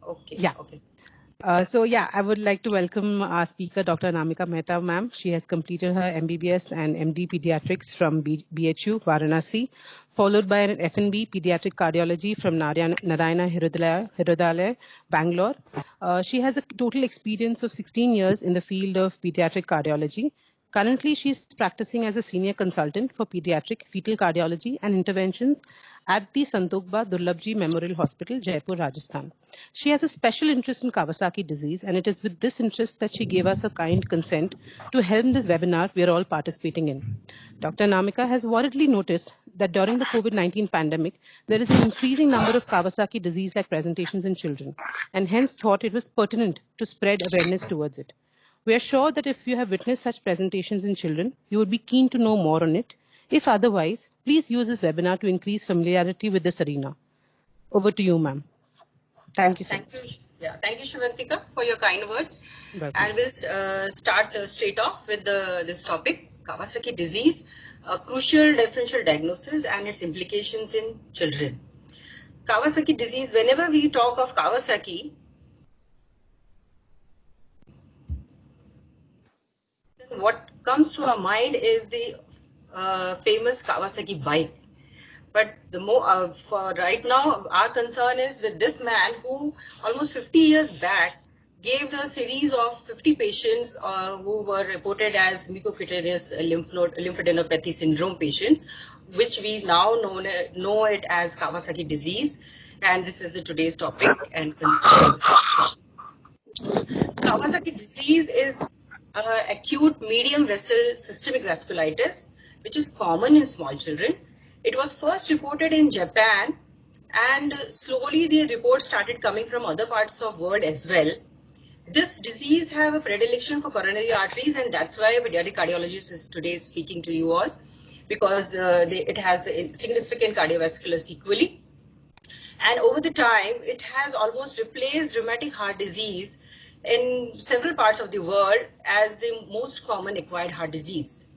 Okay, Yeah. okay. I would like to welcome our speaker, Dr. Anamika Mehta, ma'am. She has completed her MBBS and MD Pediatrics from BHU, Varanasi, followed by an FNB Pediatric Cardiology from Narayana Hirudalaya, Bangalore. She has a total experience of 16 years in the field of pediatric cardiology. Currently, she is practicing as a senior consultant for pediatric fetal cardiology and interventions at the Santokba Durlabji Memorial Hospital, Jaipur, Rajasthan. She has a special interest in Kawasaki disease, and it is with this interest that she gave us a kind consent to helm this webinar we are all participating in. Dr. Namika has worriedly noticed that during the COVID-19 pandemic, there is an increasing number of Kawasaki disease-like presentations in children, and hence thought it was pertinent to spread awareness towards it. We are sure that if you have witnessed such presentations in children, you would be keen to know more on it. If otherwise, please use this webinar to increase familiarity with this arena. Over to you, ma'am. Thank you so Thank you. much. Yeah, thank you, Shivantika, for your kind words. Welcome. And we'll start straight off with this topic, Kawasaki disease, a crucial differential diagnosis and its implications in children. Kawasaki disease, whenever we talk of Kawasaki, then what comes to our mind is the famous Kawasaki bike. But for right now, our concern is with this man who almost 50 years back gave the series of 50 patients who were reported as mucocutaneous lymphadenopathy syndrome patients, which we now know it as Kawasaki disease. And this is the today's topic and Kawasaki disease is acute medium vessel systemic vasculitis, which is common in small children. It was first reported in Japan, and slowly the reports started coming from other parts of world as well. This disease have a predilection for coronary arteries, and that's why a pediatric cardiologist is today speaking to you all, because it has a significant cardiovascular sequelae. And over the time, it has almost replaced rheumatic heart disease in several parts of the world as the most common acquired heart disease.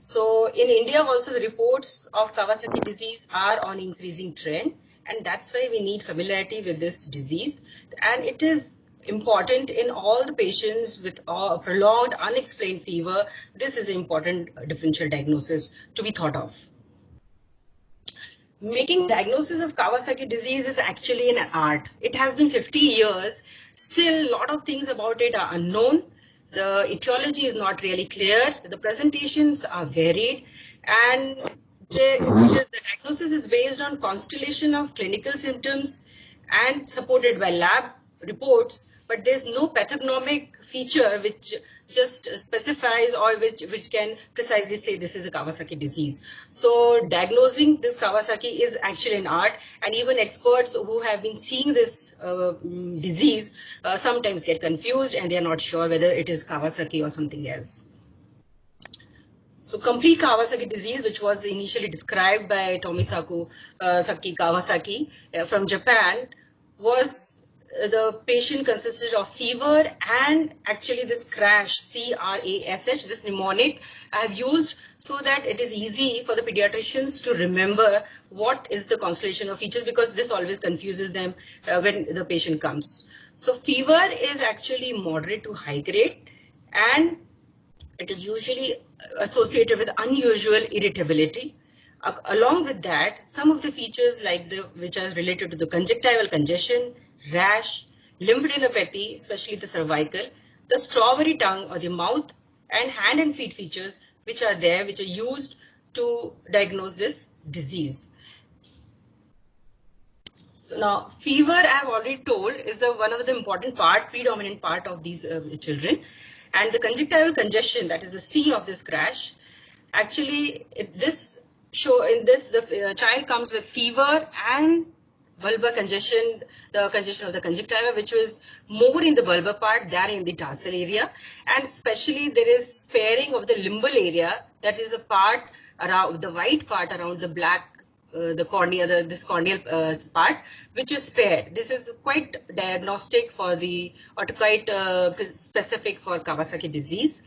So in India also the reports of Kawasaki disease are on increasing trend, and that's why we need familiarity with this disease. And it is important in all the patients with prolonged unexplained fever. This is an important differential diagnosis to be thought of. Making diagnosis of Kawasaki disease is actually an art. It has been 50 years. Still, a lot of things about it are unknown. The etiology is not really clear. The presentations are varied, and the diagnosis is based on constellation of clinical symptoms and supported by lab reports, but there's no pathognomic feature which just specifies or which can precisely say this is a Kawasaki disease. So diagnosing this Kawasaki is actually an art, and even experts who have been seeing this disease sometimes get confused and they are not sure whether it is Kawasaki or something else. So complete Kawasaki disease, which was initially described by Saki Kawasaki from Japan, was the patient consisted of fever and actually this crash, CRASH, this mnemonic I have used so that it is easy for the pediatricians to remember what is the constellation of features, because this always confuses them when the patient comes. So fever is actually moderate to high grade, and it is usually associated with unusual irritability. Along with that, some of the features which are related to the conjunctival congestion, rash, lymphadenopathy, especially the cervical, the strawberry tongue or the mouth, and hand and feet features which are there, which are used to diagnose this disease. So now, fever, I have already told, is one of the important predominant part of these children. And the conjunctival congestion, that is the C of this crash, actually, the child comes with fever and bulbar congestion, the congestion of the conjunctiva, which was more in the bulbar part than in the tarsal area. And especially there is sparing of the limbal area, that is a part around the white part around the black the cornea, this corneal part, which is spared. This is quite diagnostic for or quite specific for Kawasaki disease.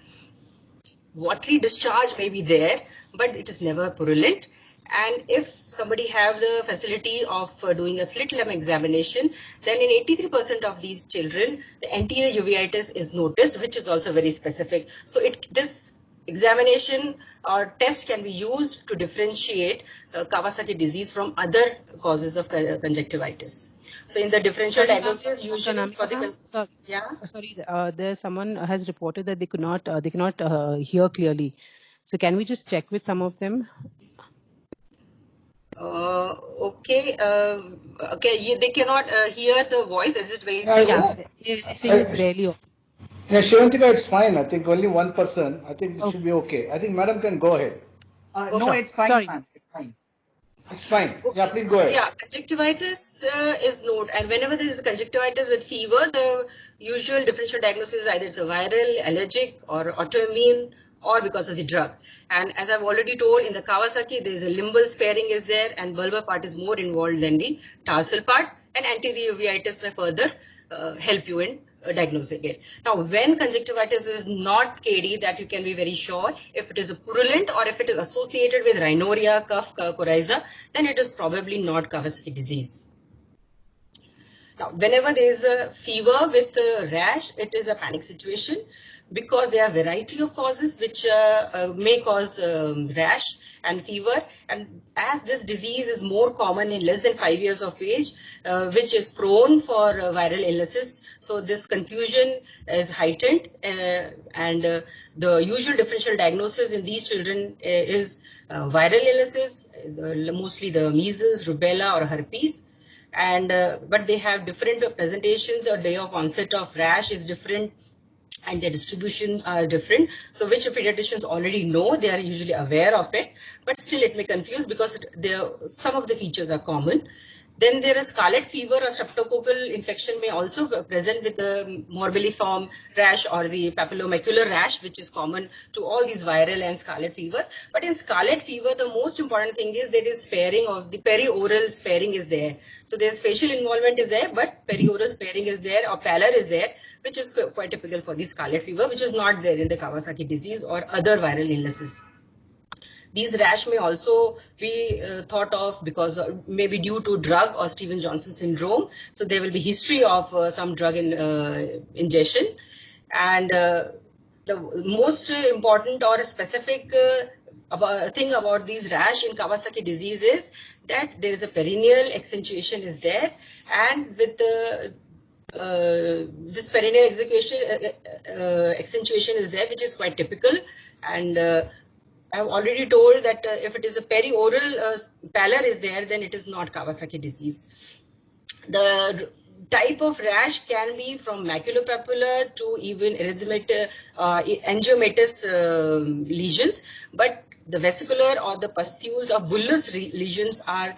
Watery discharge may be there, but it is never purulent. And if somebody have the facility of doing a slit lamp examination, then in 83% of these children, the anterior uveitis is noticed, which is also very specific. So this examination or test can be used to differentiate Kawasaki disease from other causes of conjunctivitis. So in the differential diagnosis, usually for the there's someone has reported that they cannot hear clearly. So can we just check with some of them? Okay. They cannot hear the voice. Is it very slow? Yeah, barely. Yeah, Shivantika, it's fine. I think only one person. I think it should be okay. I think Madam can go ahead. No, it's fine, ma'am. It's fine. It's fine. Okay. Yeah, please go ahead. Yeah, conjunctivitis is known, and whenever there is a conjunctivitis with fever, the usual differential diagnosis is either it's a viral, allergic, or autoimmune, or because of the drug. And as I've already told, in the Kawasaki, there is a limbal sparing is there, and bulbar part is more involved than the tarsal part, and anterior uveitis may further help you in diagnosing it. Now, when conjunctivitis is not KD, that you can be very sure, if it is a purulent or if it is associated with rhinorrhea, cough, coryza, then it is probably not Kawasaki disease. Now, whenever there is a fever with a rash, it is a panic situation because there are a variety of causes which may cause rash and fever. And as this disease is more common in less than 5 years of age, which is prone for viral illnesses, so this confusion is heightened, and the usual differential diagnosis in these children is viral illnesses, mostly the measles, rubella, or herpes. And but they have different presentations. The day of onset of rash is different, and their distributions are different. So which pediatricians already know, they are usually aware of it, but still it may confuse because some of the features are common. Then there is scarlet fever or streptococcal infection may also be present with the morbilliform rash or the papillomacular rash, which is common to all these viral and scarlet fevers. But in scarlet fever, the most important thing is there is sparing of the perioral sparing is there. So there's facial involvement is there, but perioral sparing is there or pallor is there, which is quite typical for the scarlet fever, which is not there in the Kawasaki disease or other viral illnesses. These rash may also be thought of because maybe due to drug or Stevens-Johnson syndrome. So there will be history of some drug ingestion. And the most important or specific thing about these rash in Kawasaki disease is that there is a perineal accentuation is there, and with the this perineal accentuation is there, which is quite typical. And I've already told that if it is a perioral pallor is there, then it is not Kawasaki disease. The type of rash can be from maculopapular to even angiomatous lesions, but the vesicular or the pustules or bullous lesions are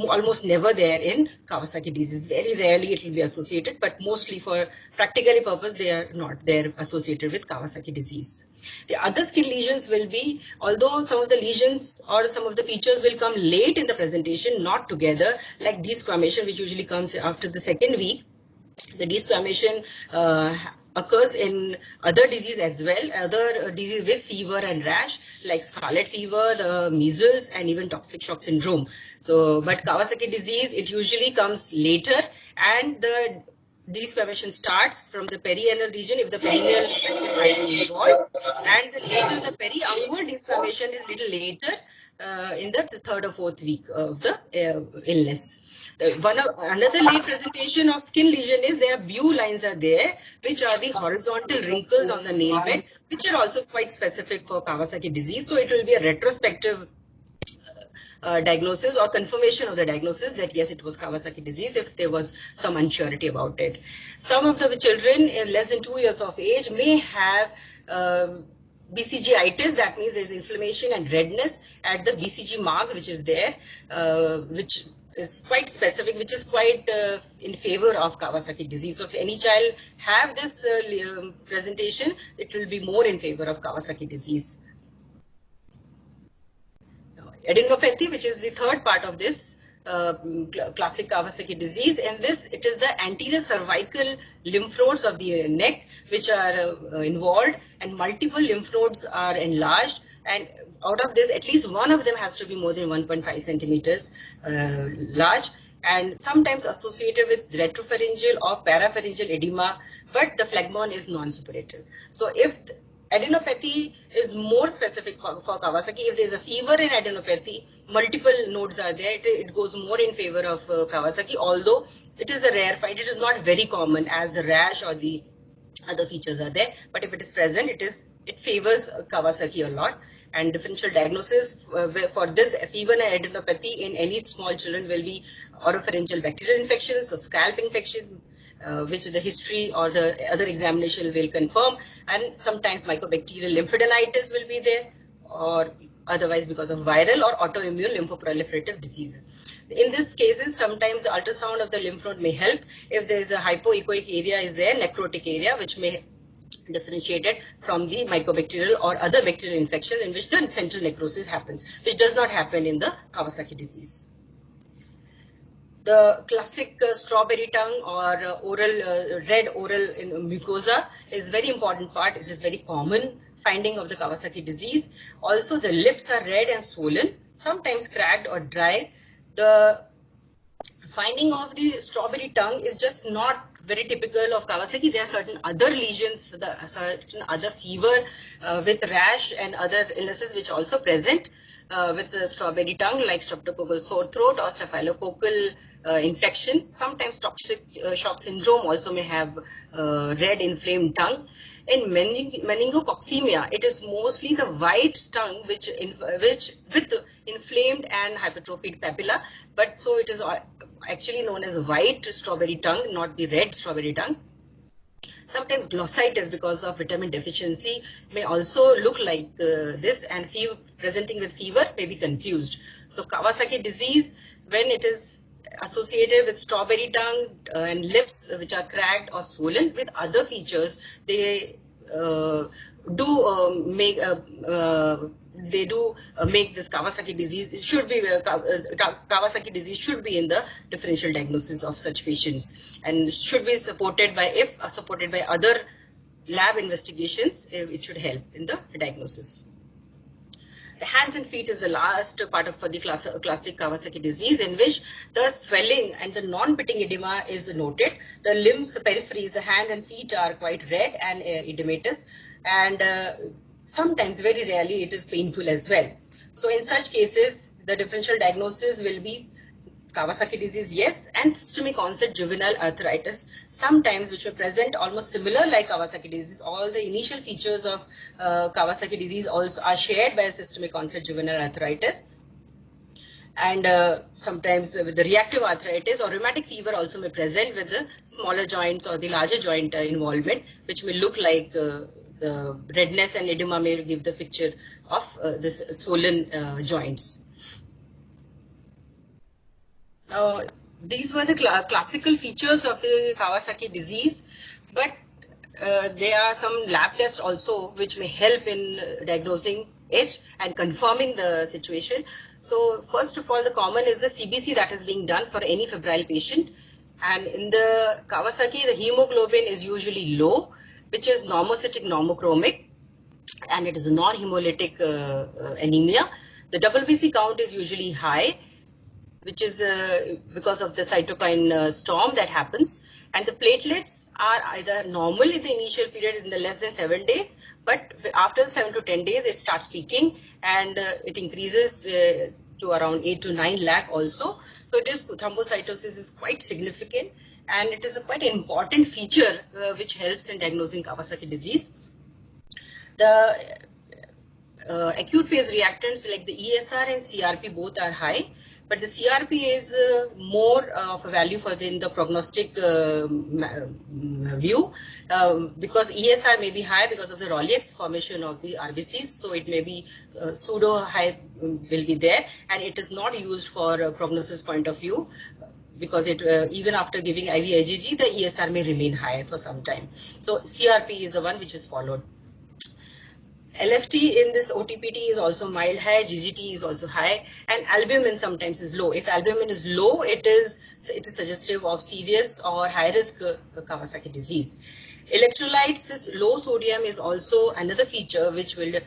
almost never there in Kawasaki disease. Very rarely it will be associated, but mostly for practically purpose, they are not there associated with Kawasaki disease. The other skin lesions will be, although some of the lesions or some of the features will come late in the presentation, not together, like desquamation, which usually comes after the second week. The desquamation occurs in other disease as well, other disease with fever and rash, like scarlet fever, the measles, and even toxic shock syndrome. So, but Kawasaki disease, it usually comes later, and the desquamation starts from the perianal region if the perineal infection is involved, and later the periungual desquamation is little later in the third or fourth week of the illness. Another late presentation of skin lesion is there are BU lines are there, which are the horizontal wrinkles on the nail bed, which are also quite specific for Kawasaki disease. So it will be a retrospective diagnosis or confirmation of the diagnosis that yes, it was Kawasaki disease if there was some unsurety about it. Some of the children in less than 2 years of age may have BCG-itis, that means there's inflammation and redness at the BCG mark, which is there, which is quite specific, which is quite in favor of Kawasaki disease. So if any child have this presentation, it will be more in favor of Kawasaki disease. Adenopathy, which is the third part of this classic Kawasaki disease, and this, it is the anterior cervical lymph nodes of the neck which are involved, and multiple lymph nodes are enlarged, And out of this, at least one of them has to be more than 1.5 centimeters large, and sometimes associated with retropharyngeal or parapharyngeal edema, but the phlegmon is non-suppurative. So if adenopathy is more specific for Kawasaki. If there's a fever in adenopathy, multiple nodes are there. It goes more in favor of Kawasaki, although it is a rare find. It is not very common as the rash or the other features are there. But if it is present, it favors Kawasaki a lot. And differential diagnosis for this fever and adenopathy in any small children will be oropharyngeal bacterial infections, so scalp infection, which the history or the other examination will confirm, and sometimes mycobacterial lymphadenitis will be there, or otherwise because of viral or autoimmune lymphoproliferative diseases. In these cases, sometimes the ultrasound of the lymph node may help if there is a hypoechoic area is there, necrotic area, which may differentiated from the mycobacterial or other bacterial infection in which the central necrosis happens, which does not happen in the Kawasaki disease. The classic strawberry tongue or red oral mucosa is very important part. It is very common finding of the Kawasaki disease. Also, the lips are red and swollen, sometimes cracked or dry. The finding of the strawberry tongue is just not very typical of Kawasaki. There are certain other lesions, certain other fever with rash and other illnesses which also present with the strawberry tongue, like streptococcal sore throat or staphylococcal infection. Sometimes toxic shock syndrome also may have red inflamed tongue. In meningococcemia, it is mostly the white tongue which with inflamed and hypertrophied papilla, but so it is actually known as white strawberry tongue, not the red strawberry tongue. Sometimes glossitis because of vitamin deficiency may also look like this, and presenting with fever may be confused. So Kawasaki disease, when it is associated with strawberry tongue and lips which are cracked or swollen with other features, they do make this Kawasaki disease. It should be Kawasaki disease should be in the differential diagnosis of such patients, and should be supported by other lab investigations. It should help in the diagnosis. The hands and feet is the last part of the classic Kawasaki disease, in which the swelling and the non-pitting edema is noted. The limbs, the peripheries, the hand and feet are quite red and edematous, and sometimes, very rarely, it is painful as well. So in such cases, the differential diagnosis will be Kawasaki disease, yes, and systemic onset juvenile arthritis, sometimes which are present almost similar like Kawasaki disease. All the initial features of Kawasaki disease also are shared by systemic onset juvenile arthritis. And sometimes with the reactive arthritis or rheumatic fever also may present with the smaller joints or the larger joint involvement, which may look like the redness and edema may give the picture of this swollen joints. These were the classical features of the Kawasaki disease, but there are some lab tests also which may help in diagnosing it and confirming the situation. So first of all, the common is the CBC that is being done for any febrile patient. And in the Kawasaki, the hemoglobin is usually low, which is normocytic normochromic, and it is a non-hemolytic anemia. The WBC count is usually high, which is because of the cytokine storm that happens. And the platelets are either normal in the initial period in the less than 7 days, but after 7 to 10 days, it starts peaking and it increases to around 8 to 9 lakh also. So thrombocytosis is quite significant, and it is a quite important feature which helps in diagnosing Kawasaki disease. The acute phase reactants like the ESR and CRP both are high, but the CRP is more of a value for the prognostic view, because ESR may be high because of the Rolliet's formation of the RBCs, so it may be pseudo high will be there, and it is not used for a prognosis point of view, because it even after giving IV IgG, the ESR may remain high for some time. So CRP is the one which is followed. LFT in this OTPT is also mild high, GGT is also high, and albumin sometimes is low. If albumin is low, it is suggestive of serious or high risk Kawasaki disease. Electrolytes, low sodium is also another feature which will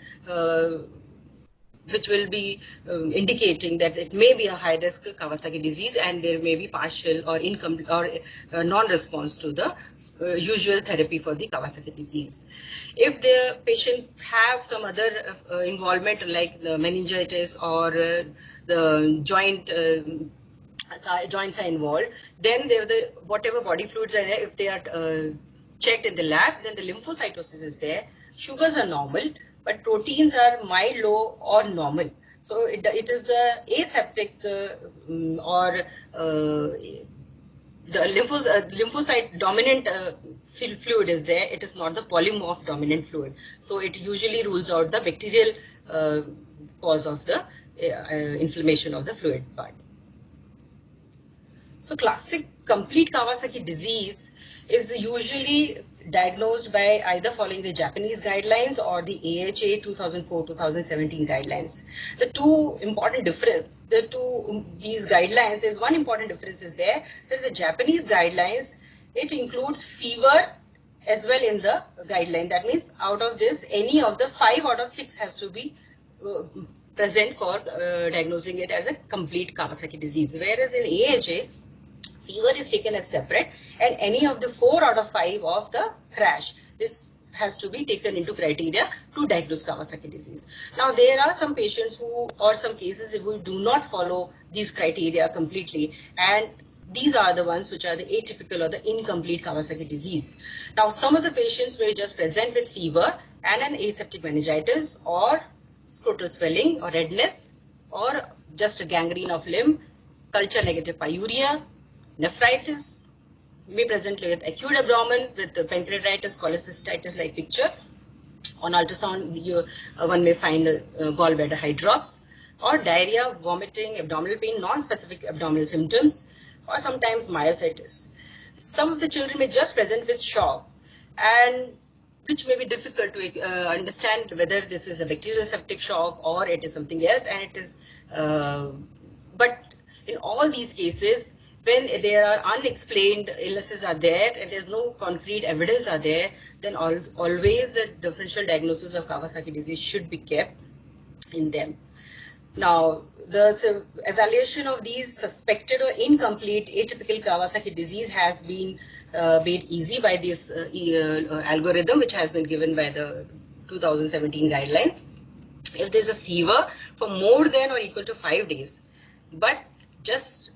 which will be indicating that it may be a high-risk Kawasaki disease and there may be partial or incomplete or non-response to the usual therapy for the Kawasaki disease. If the patient have some other involvement like the meningitis or the joints are involved, then whatever body fluids are there, if they are checked in the lab, then the lymphocytosis is there. Sugars are normal, but proteins are mild, low, or normal. So it is the aseptic or the lymphocyte dominant fluid is there. It is not the polymorph dominant fluid. So it usually rules out the bacterial cause of the inflammation of the fluid part. So classic complete Kawasaki disease is usually diagnosed by either following the Japanese guidelines or the AHA 2004-2017 guidelines. The two important difference, these guidelines, there's one important difference is there. There's the Japanese guidelines. It includes fever as well in the guideline. That means out of this, any of the 5 out of 6 has to be present for diagnosing it as a complete Kawasaki disease. Whereas in AHA, fever is taken as separate and any of the 4 out of 5 of the crash, this has to be taken into criteria to diagnose Kawasaki disease. Now there are some patients who, or some cases who do not follow these criteria completely, and these are the ones which are the atypical or the incomplete Kawasaki disease. Now some of the patients may just present with fever and an aseptic meningitis or scrotal swelling or redness or just a gangrene of limb, culture negative pyuria, nephritis, may present with acute abdomen with the pancreatitis, cholecystitis like picture. On ultrasound, one may find gallbladder hydrops or diarrhea, vomiting, abdominal pain, non-specific abdominal symptoms, or sometimes myositis. Some of the children may just present with shock, and which may be difficult to understand whether this is a bacterial septic shock or it is something else. And it is, but in all these cases, when there are unexplained illnesses are there and there's no concrete evidence are there, then always the differential diagnosis of Kawasaki disease should be kept in them. Now, the evaluation of these suspected or incomplete atypical Kawasaki disease has been made easy by this algorithm, which has been given by the 2017 guidelines. If there's a fever for more than or equal to 5 days, but just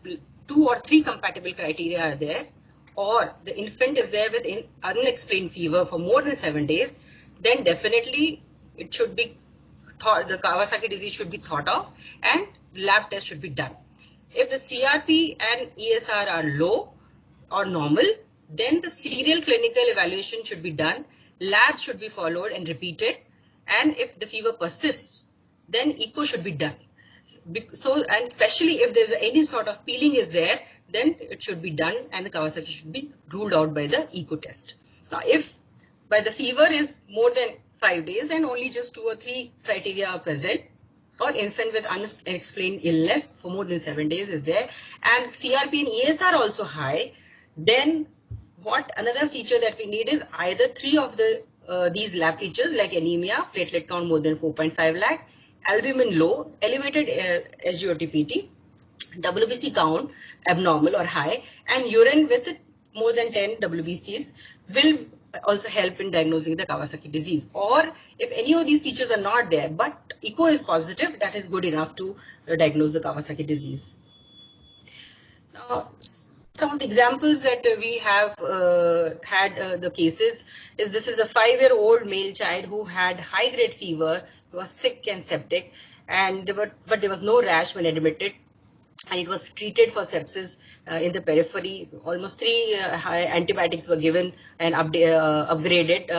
2 or 3 compatible criteria are there, or the infant is there with unexplained fever for more than 7 days, then definitely it should be thought, the Kawasaki disease should be thought of and lab test should be done. If the CRP and ESR are low or normal, then the serial clinical evaluation should be done, lab should be followed and repeated, and if the fever persists, then echo should be done. So, and especially if there's any sort of peeling is there, then it should be done and the Kawasaki should be ruled out by the echo test. Now, if by the fever is more than 5 days and only just 2 or 3 criteria are present, or infant with unexplained illness for more than 7 days is there, and CRP and ES are also high, then what another feature that we need is either 3 of the these lab features like anemia, platelet count more than 4.5 lakh, albumin low, elevated SGOT-PT, WBC count abnormal or high, and urine with more than 10 WBCs will also help in diagnosing the Kawasaki disease. Or if any of these features are not there, but echo is positive, that is good enough to diagnose the Kawasaki disease. Now, some of the examples that we have had the cases is this is a 5-year-old male child who had high-grade fever, he was sick and septic, and but there was no rash when admitted, and it was treated for sepsis in the periphery. Almost 3 antibiotics were given and upgraded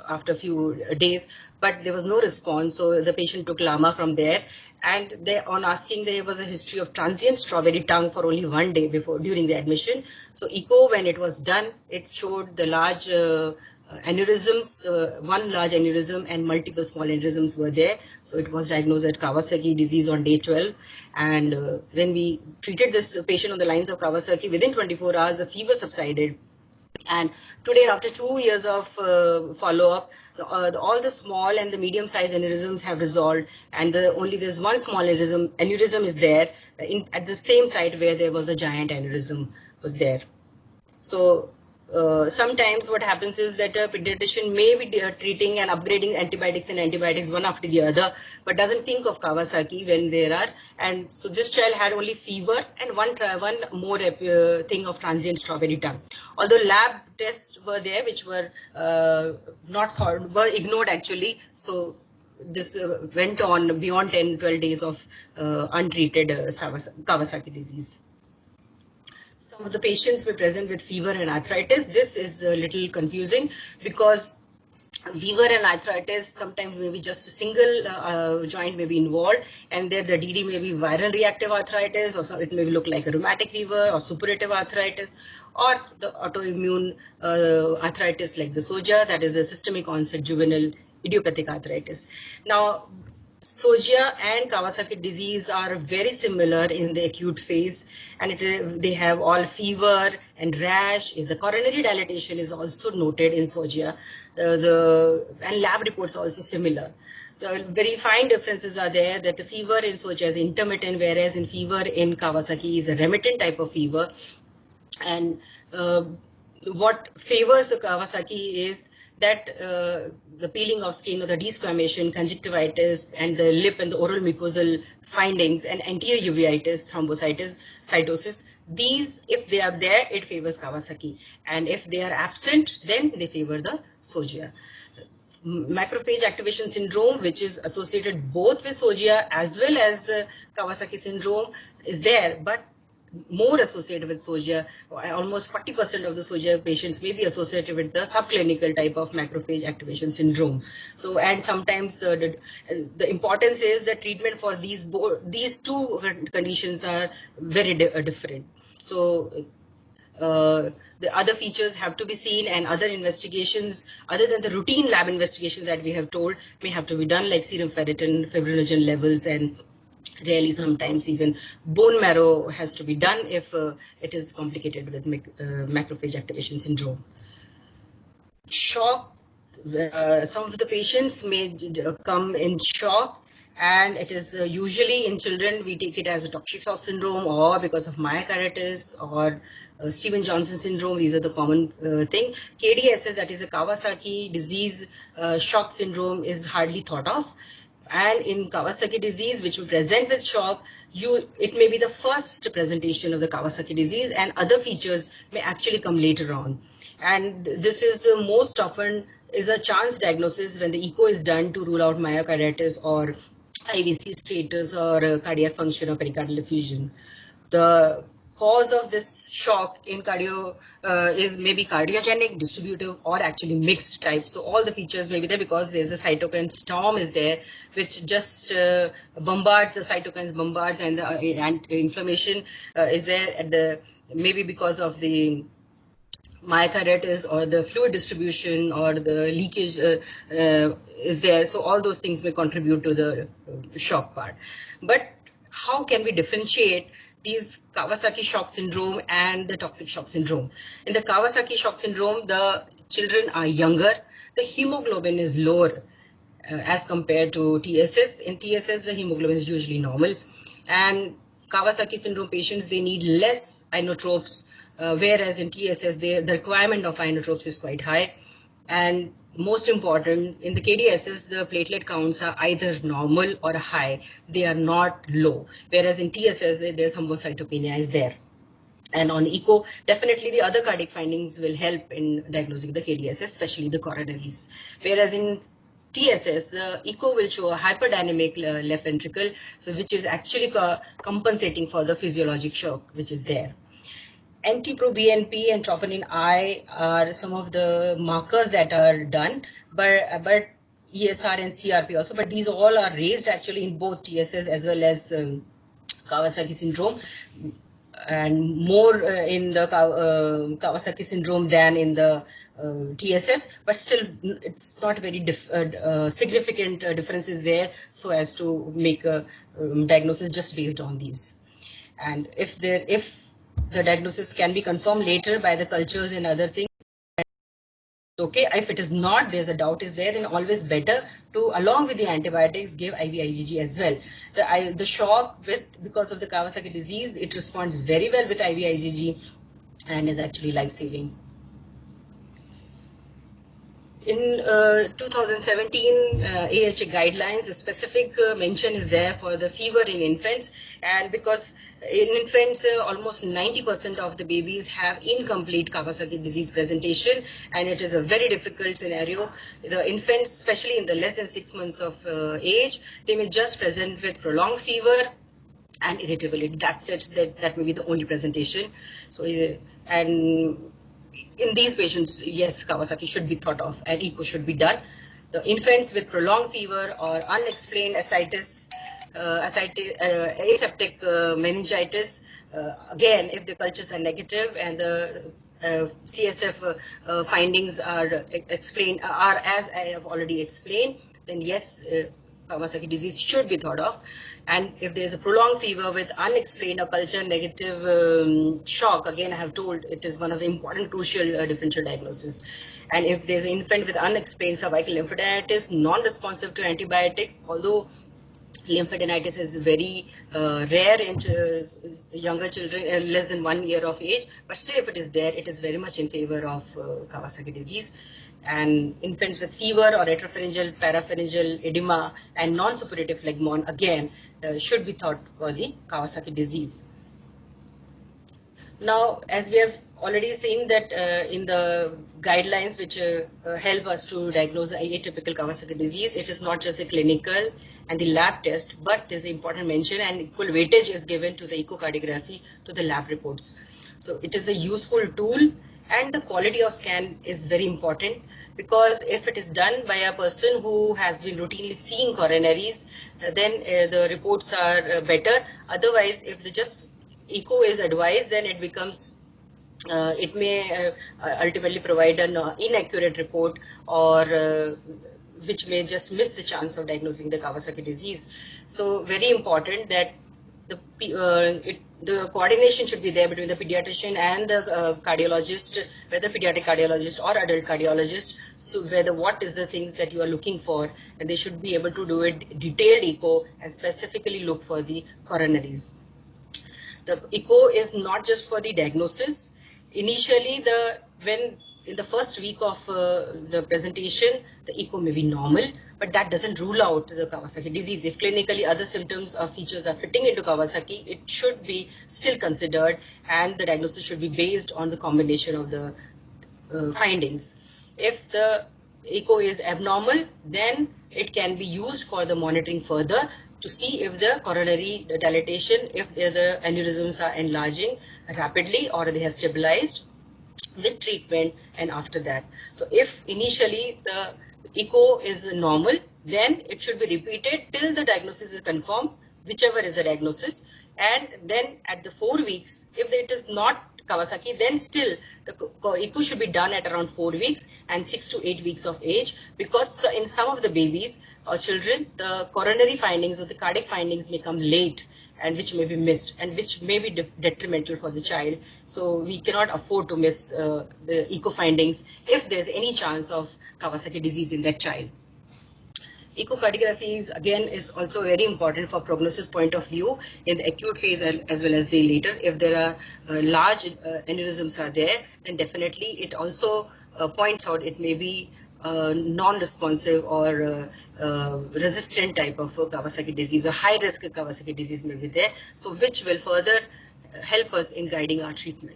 after a few days, but there was no response. So the patient took LAMA from there, and on asking, there was a history of transient strawberry tongue for only 1 day during the admission. So echo, when it was done, it showed the large aneurysms, 1 large aneurysm and multiple small aneurysms were there. So it was diagnosed as Kawasaki disease on day 12. And when we treated this patient on the lines of Kawasaki, within 24 hours, the fever subsided. And today, after 2 years of follow-up, all the small and the medium-sized aneurysms have resolved, and only there's one small aneurysm is there at the same site where there was a giant aneurysm was there. So sometimes what happens is that a pediatrician may be treating and upgrading antibiotics one after the other, but doesn't think of Kawasaki when there are. And so this child had only fever and one more thing of transient strawberry tongue. Although lab tests were there, which were were ignored actually. So this went on beyond 10-12 days of untreated Kawasaki disease. Some of the patients were present with fever and arthritis. This is a little confusing because fever and arthritis sometimes maybe just a single joint may be involved, and there the DD may be viral reactive arthritis, or so it may look like a rheumatic fever or suppurative arthritis, or the autoimmune arthritis like the SOJA, that is a systemic onset juvenile idiopathic arthritis. Now, SOJA and Kawasaki disease are very similar in the acute phase, and they have all fever and rash. If the coronary dilatation is also noted in SOJA, and lab reports are also similar. The very fine differences are there, that the fever in SOJA is intermittent, whereas in fever in Kawasaki is a remittent type of fever. And what favors the Kawasaki is that the peeling of skin or the desquamation, conjunctivitis, and the lip and the oral mucosal findings, and anterior uveitis, thrombocytis, cytosis, these, if they are there, it favors Kawasaki. And if they are absent, then they favor the SOJA. Macrophage activation syndrome, which is associated both with SOJA as well as Kawasaki syndrome, is there, but more associated with SOJA. Almost 40% of the SOJA patients may be associated with the subclinical type of macrophage activation syndrome. So, and sometimes the importance is that treatment for these two conditions are very different. So the other features have to be seen, and other investigations other than the routine lab investigation that we have told may have to be done, like serum ferritin, fibrinogen levels, and really sometimes even bone marrow has to be done if it is complicated with macrophage activation syndrome. Shock, some of the patients may come in shock, and it is usually in children we take it as a toxic shock syndrome, or because of myocarditis, or Stevens-Johnson syndrome. These are the common thing. KDSS, that is a Kawasaki disease shock syndrome, is hardly thought of. And in Kawasaki disease, which will present with shock, it may be the first presentation of the Kawasaki disease, and other features may actually come later on. And this is most often is a chance diagnosis when the echo is done to rule out myocarditis or IVC status or cardiac function or pericardial effusion. The cause of this shock in cardio is maybe cardiogenic, distributive, or actually mixed type. So all the features may be there because there's a cytokine storm is there, which just bombards the cytokines, and the inflammation is there at maybe because of the myocarditis or the fluid distribution or the leakage is there. So all those things may contribute to the shock part. But how can we differentiate these Kawasaki shock syndrome and the toxic shock syndrome? In the Kawasaki shock syndrome, the children are younger, the hemoglobin is lower as compared to TSS. In TSS, the hemoglobin is usually normal, and Kawasaki syndrome patients, they need less inotropes, whereas in TSS, the requirement of inotropes is quite high. And most important, in the KDSS, the platelet counts are either normal or high. They are not low. Whereas in TSS, there's thrombocytopenia is there. And on echo, definitely the other cardiac findings will help in diagnosing the KDSS, especially the coronaries. Whereas in TSS, the echo will show a hyperdynamic left ventricle, so which is actually compensating for the physiologic shock which is there. NT-proBNP and troponin I are some of the markers that are done, but ESR and CRP also, but these all are raised actually in both TSS as well as Kawasaki syndrome, and more in the Kawasaki syndrome than in the TSS, but still it's not very significant differences there so as to make a diagnosis just based on these. And if the diagnosis can be confirmed later by the cultures and other things, okay. If it is not, there's a doubt is there, then always better to, along with the antibiotics, give IVIGG as well. The shock because of the Kawasaki disease, it responds very well with IVIGG and is actually life-saving. In 2017 AHA guidelines, a specific mention is there for the fever in infants, and because in infants almost 90% of the babies have incomplete Kawasaki disease presentation, and it is a very difficult scenario. The infants, especially in the less than 6 months of age, they may just present with prolonged fever and irritability. That's it. That may be the only presentation. So and in these patients, yes, Kawasaki should be thought of and echo should be done. The infants with prolonged fever or unexplained ascites, aseptic meningitis, again, if the cultures are negative and the CSF findings are explained, are as I have already explained, then yes, Kawasaki disease should be thought of. And if there's a prolonged fever with unexplained or culture negative shock, again, I have told it is one of the important crucial differential diagnosis. And if there's an infant with unexplained cervical lymphadenitis, non-responsive to antibiotics, although lymphadenitis is very rare in younger children, less than 1 year of age, but still if it is there, it is very much in favor of Kawasaki disease. And infants with fever or retropharyngeal, parapharyngeal edema and non-suppurative phlegmon, again, should be thought for the Kawasaki disease. Now, as we have already seen that in the guidelines which help us to diagnose atypical Kawasaki disease, it is not just the clinical and the lab test, but there's an important mention and equal weightage is given to the echocardiography, to the lab reports. So it is a useful tool, and the quality of scan is very important, because if it is done by a person who has been routinely seeing coronaries, then the reports are better. Otherwise, if the just echo is advised, then it becomes it may ultimately provide an inaccurate report, or which may just miss the chance of diagnosing the Kawasaki disease. So very important that the coordination should be there between the pediatrician and the cardiologist, whether pediatric cardiologist or adult cardiologist. So whether what is the things that you are looking for, and they should be able to do a detailed echo and specifically look for the coronaries. The echo is not just for the diagnosis. Initially, when in the first week of the presentation, the echo may be normal, but that doesn't rule out the Kawasaki disease. If clinically other symptoms or features are fitting into Kawasaki, it should be still considered, and the diagnosis should be based on the combination of the findings. If the echo is abnormal, then it can be used for the monitoring further to see if the coronary dilatation, if the aneurysms are enlarging rapidly or they have stabilized, with treatment and after that. So if initially the echo is normal, then it should be repeated till the diagnosis is confirmed, whichever is the diagnosis. And then at the 4 weeks, if it is not Kawasaki, then still the echo should be done at around 4 weeks and 6 to 8 weeks of age, because in some of the babies or children, the coronary findings or the cardiac findings may come late, and which may be missed and which may be detrimental for the child. So we cannot afford to miss the echo findings if there's any chance of Kawasaki disease in that child. Echocardiography is also very important for prognosis point of view in the acute phase as well as the later. If there are large aneurysms are there, then definitely it also points out it may be non-responsive or resistant type of Kawasaki disease, or high risk Kawasaki disease may be there. So which will further help us in guiding our treatment.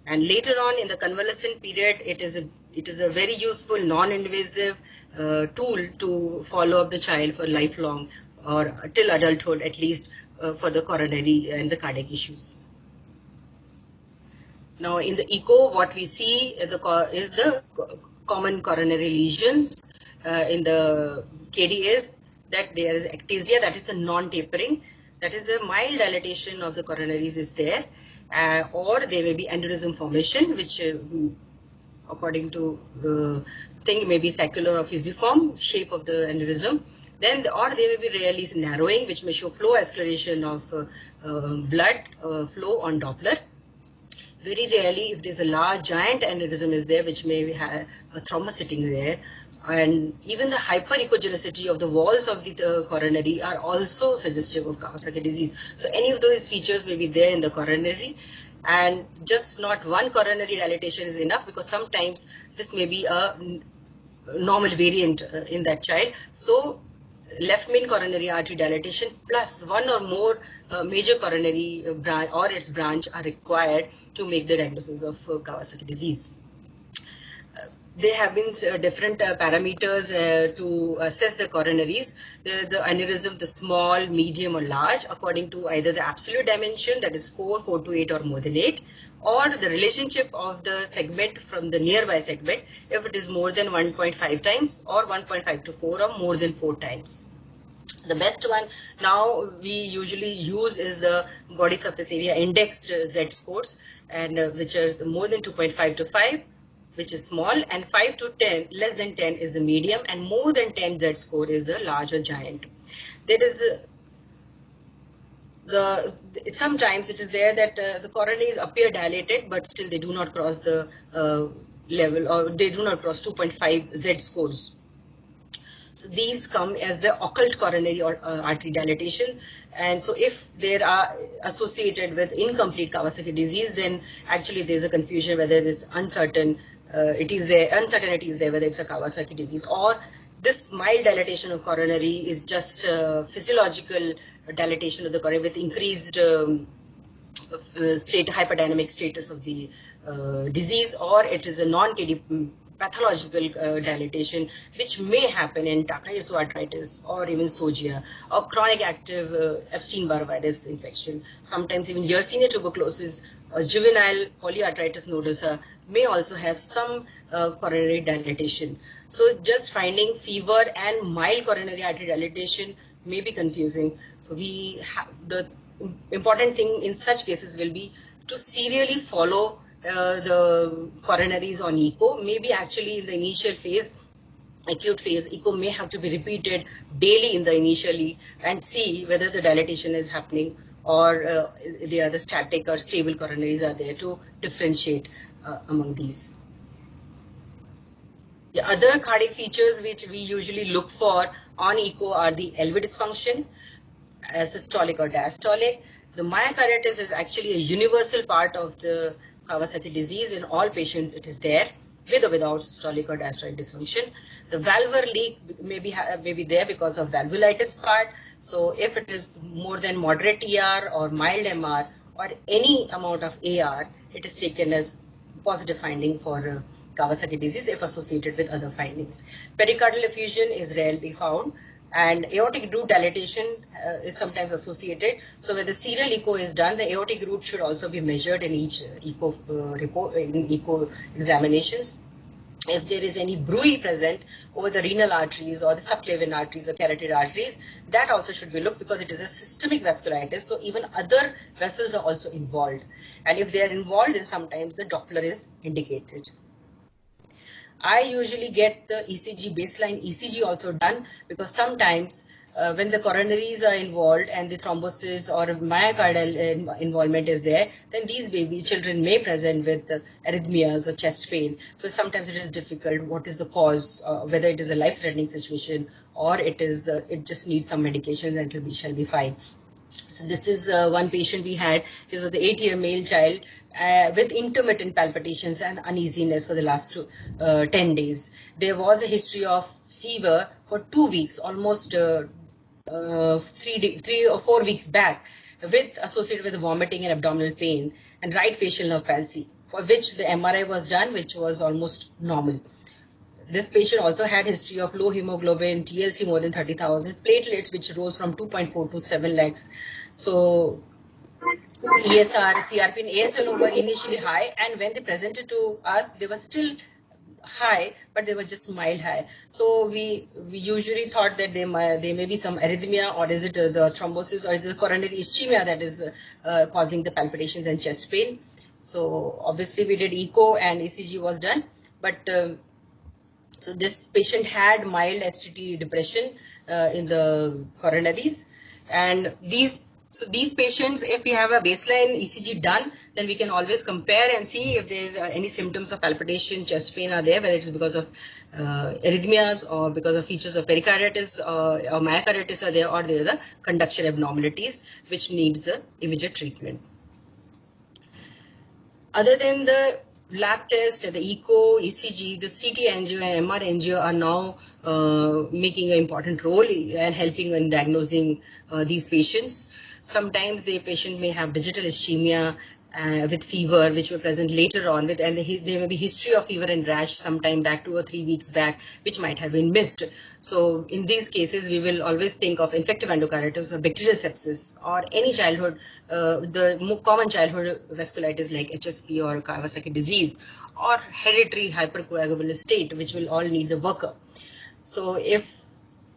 And later on in the convalescent period, it is a very useful non-invasive tool to follow up the child for lifelong or till adulthood, at least for the coronary and the cardiac issues. Now in the echo, what we see is the common coronary lesions in the KDAs, that there is ectasia, that is the non-tapering, that is a mild dilatation of the coronaries is there. Or there may be aneurysm formation, which according to thing may be circular or fusiform shape of the aneurysm. Then or there may be rarely narrowing, which may show flow acceleration of blood flow on Doppler. Very rarely, if there's a large giant aneurysm is there, which may have a thrombus sitting there, and even the hyperechogenicity of the walls of the coronary are also suggestive of Kawasaki disease. So any of those features may be there in the coronary, and just not one coronary dilatation is enough, because sometimes this may be a normal variant in that child. So left main coronary artery dilatation plus one or more major coronary branch or its branch are required to make the diagnosis of Kawasaki disease. There have been different parameters to assess the coronaries, the aneurysm, the small, medium or large, according to either the absolute dimension, that is 4 to 8 or more than 8, or the relationship of the segment from the nearby segment, if it is more than 1.5 times or 1.5 to 4 or more than 4 times. The best one now we usually use is the body surface area indexed Z scores, and which are more than 2.5 to 5, which is small, and 5 to 10, less than 10 is the medium, and more than 10 Z score is the larger giant. There is sometimes it is there that the coronaries appear dilated, but still they do not cross the level, or they do not cross 2.5 Z scores. So these come as the occult coronary or artery dilatation. And so if they are associated with incomplete Kawasaki disease, then actually there's a confusion whether it's uncertainty is there whether it's a Kawasaki disease, or this mild dilatation of coronary is just physiological dilatation of the coronary with increased hyperdynamic status of the disease, or it is a non-KD pathological dilatation, which may happen in Takayasu arthritis or even Sogia or chronic active Epstein-Barr virus infection. Sometimes even Yersinia tuberculosis or juvenile polyarthritis nodosa may also have some coronary dilatation. So just finding fever and mild coronary artery dilatation may be confusing. So the important thing in such cases will be to serially follow the coronaries on echo. Maybe actually in the initial phase, acute phase, echo may have to be repeated daily in the initially, and see whether the dilatation is happening or the other static or stable coronaries are there, to differentiate among these. The other cardiac features which we usually look for on echo are the LV dysfunction, systolic or diastolic. The myocarditis is actually a universal part of the Kawasaki disease. In all patients, it is there, with or without systolic or diastolic dysfunction. The valvular leak may be there because of valvulitis part. So if it is more than moderate ER or mild MR or any amount of AR, it is taken as positive finding for Kawasaki disease if associated with other findings. Pericardial effusion is rarely found, and aortic root dilatation is sometimes associated. So when the serial echo is done, the aortic root should also be measured in each echo report, in echo examinations. If there is any bruit present over the renal arteries or the subclavian arteries or carotid arteries, that also should be looked, because it is a systemic vasculitis. So even other vessels are also involved. And if they are involved, then sometimes the Doppler is indicated. I usually get the ECG, baseline ECG also done, because sometimes when the coronaries are involved and the thrombosis or myocardial involvement is there, then these children may present with arrhythmias or chest pain. So sometimes it is difficult. What is the cause? Whether it is a life-threatening situation or it just needs some medication, and it shall be fine. So this is one patient we had. This was an 8-year male child with intermittent palpitations and uneasiness for the last 10 days. There was a history of fever for 2 weeks, almost 3 or 4 weeks back, associated with vomiting and abdominal pain and right facial nerve palsy, for which the MRI was done, which was almost normal. This patient also had history of low hemoglobin, TLC more than 30,000, platelets which rose from 2.4 to 7 lakhs. So ESR, CRP and ASL were initially high, and when they presented to us, they were still high, but they were just mild high. So we usually thought that there may be some arrhythmia, or is it the thrombosis, or is it the coronary ischemia that is causing the palpitations and chest pain. So obviously we did echo and ECG was done, but so this patient had mild STT depression in the coronaries, and these So these patients, if we have a baseline ECG done, then we can always compare and see if there's any symptoms of palpitation, chest pain are there, whether it's because of arrhythmias or because of features of pericarditis or myocarditis are there, or there are the conduction abnormalities which needs the immediate treatment. Other than the lab test, the echo, ECG, the CT angio and MR angio are now making an important role and helping in diagnosing these patients. Sometimes the patient may have digital ischemia with fever, which were present later on with, and there may be history of fever and rash sometime back 2 or 3 weeks back, which might have been missed. So in these cases, we will always think of infective endocarditis or bacterial sepsis or any childhood, the more common childhood vasculitis like HSP or Kawasaki disease or hereditary hypercoagulable state, which will all need the workup. So if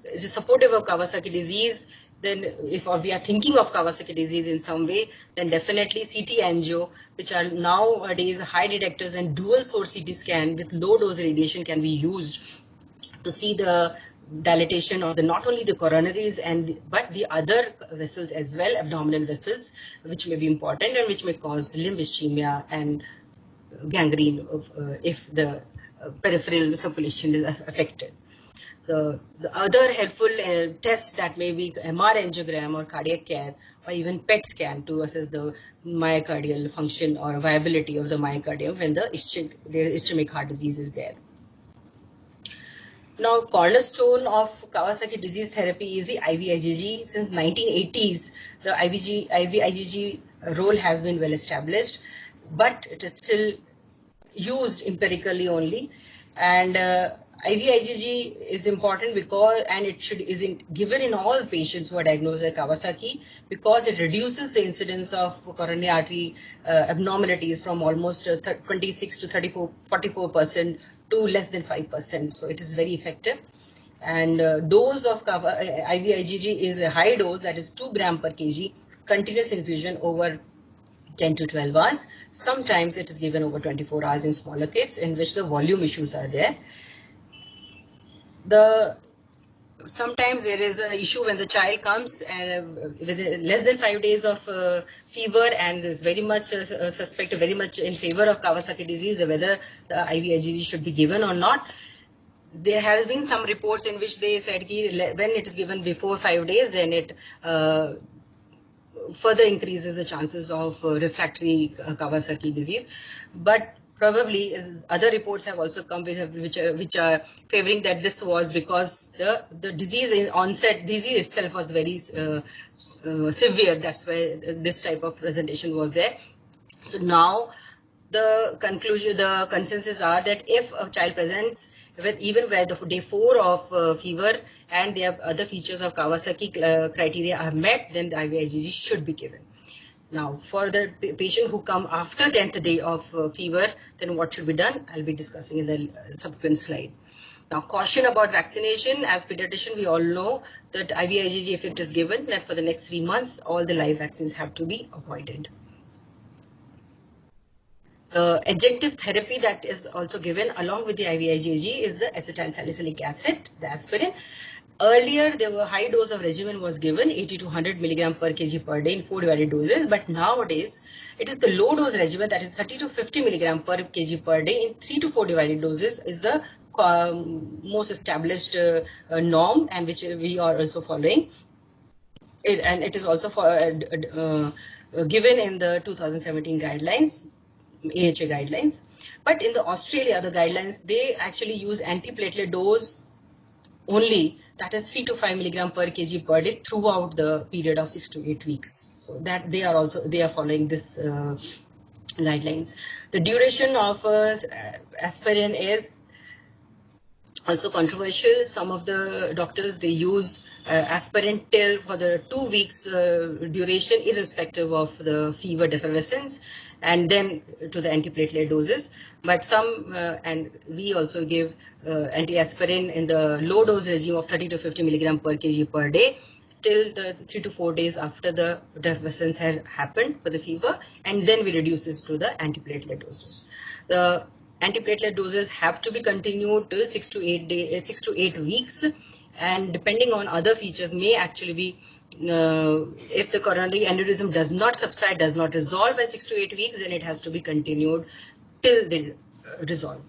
it is supportive of Kawasaki disease, then if we are thinking of Kawasaki disease in some way, then definitely CT angio, which are nowadays high detectors, and dual source CT scan with low dose radiation can be used to see the dilatation of the not only the coronaries but the other vessels as well, abdominal vessels, which may be important and which may cause limb ischemia and gangrene if the peripheral circulation is affected. The other helpful tests that may be MR angiogram or cardiac cath or even PET scan to assess the myocardial function or viability of the myocardium when the ischemic heart disease is there. Now, cornerstone of Kawasaki disease therapy is the IVIGG. Since 1980s, the IVIGG role has been well established, but it is still used empirically only. And IVIGG is important because, and it given in all patients who are diagnosed with Kawasaki, because it reduces the incidence of coronary artery abnormalities from almost 26 to 44% to less than 5%. So it is very effective. And dose of IVIGG is a high dose, that is 2 gram per kg, continuous infusion over 10 to 12 hours. Sometimes it is given over 24 hours in smaller kids in which the volume issues are there. Sometimes there is an issue when the child comes and with less than 5 days of fever and is very much suspected, very much in favor of Kawasaki disease, whether the IVIGG should be given or not. There has been some reports in which they said when it is given before 5 days, then it further increases the chances of refractory Kawasaki disease. But probably other reports have also come which are favoring that this was because the disease in onset, disease itself was very severe. That's why this type of presentation was there. So now the consensus are that if a child presents with even where the day 4 of fever and their other features of Kawasaki criteria are met, then the IVIGG should be given. Now, for the patient who come after 10th day of fever, then what should be done? I'll be discussing in the subsequent slide. Now, caution about vaccination. As pediatrician, we all know that IVIGG, if it is given, that for the next 3 months, all the live vaccines have to be avoided. Adjunctive therapy that is also given along with the IVIGG is the acetylsalicylic acid, the aspirin. Earlier, there were high dose of regimen was given, 80 to 100 milligram per kg per day in 4 divided doses. But nowadays, it is the low dose regimen, that is 30 to 50 milligram per kg per day in 3 to 4 divided doses, is the most established norm, and which we are also following. And it is also given in the 2017 guidelines. AHA guidelines, but in the Australia, the guidelines, they actually use antiplatelet dose only, that is 3 to 5 milligram per kg per day throughout the period of 6 to 8 weeks. So that they are following this guidelines. The duration of aspirin is also controversial. Some of the doctors, they use aspirin till for the 2 weeks duration, irrespective of the fever effervescence, and then to the antiplatelet doses. But some, and we also give anti-aspirin in the low dose regime of 30 to 50 milligram per kg per day till the 3 to 4 days after the effervescence has happened for the fever, and then we reduce this to the antiplatelet doses. The antiplatelet doses have to be continued till 6 to 8 weeks, and depending on other features may actually be if the coronary aneurysm does not subside, does not resolve by 6 to 8 weeks, then it has to be continued till they resolve.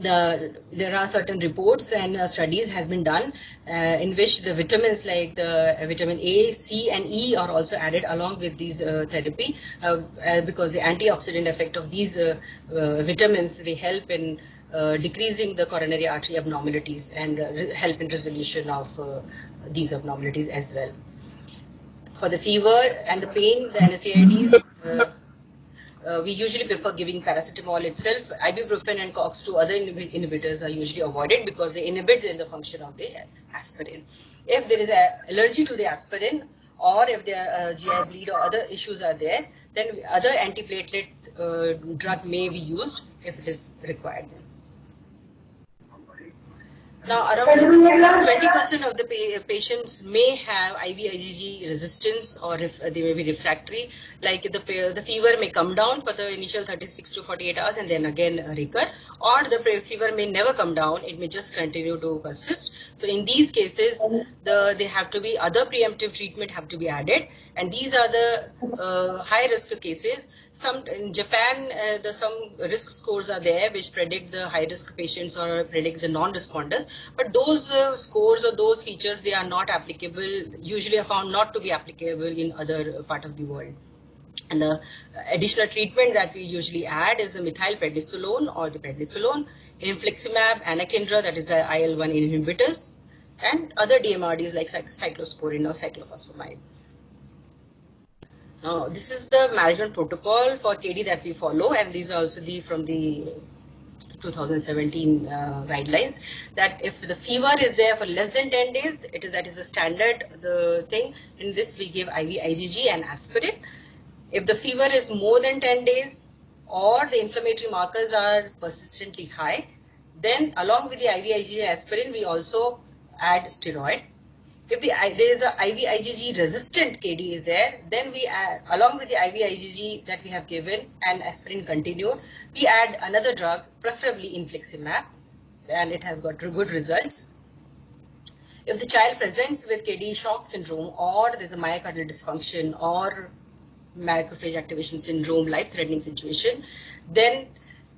There are certain reports and studies has been done in which the vitamins like the vitamin A, C and E are also added along with these therapy because the antioxidant effect of these vitamins, they help in decreasing the coronary artery abnormalities and help in resolution of these abnormalities as well. For the fever and the pain, the NSAIDs, we usually prefer giving paracetamol itself. Ibuprofen and COX-2 other inhibitors are usually avoided because they inhibit the function of the aspirin. If there is an allergy to the aspirin, or if there GI bleed or other issues are there, then other antiplatelet drug may be used if it is required then. Now, around 20% of the patients may have IVIG resistance, or if they may be refractory. Like the fever may come down for the initial 36 to 48 hours and then again recur, or the fever may never come down. It may just continue to persist. So in these cases, they have to be other preemptive treatment have to be added, and these are the high risk cases. Some in Japan, some risk scores are there which predict the high risk patients or predict the non-responders. But those scores or those features, they are not applicable, usually are found not to be applicable in other part of the world. And the additional treatment that we usually add is the methylprednisolone or the prednisolone, infliximab, anakinra, that is the IL-1 inhibitors, and other DMRDs like cyclosporin or cyclophosphamide. Now, this is the management protocol for KD that we follow, and these are also from the 2017 guidelines, that if the fever is there for less than 10 days, that is the standard thing. In this, we give IV IgG and aspirin. If the fever is more than 10 days or the inflammatory markers are persistently high, then along with the IV IgG and aspirin, we also add steroid. If there is a IV IgG resistant KD is there, then we add, along with the IV IgG that we have given and aspirin continued, we add another drug, preferably infliximab, and it has got good results. If the child presents with KD shock syndrome, or there's a myocardial dysfunction or macrophage activation syndrome, life-threatening situation, then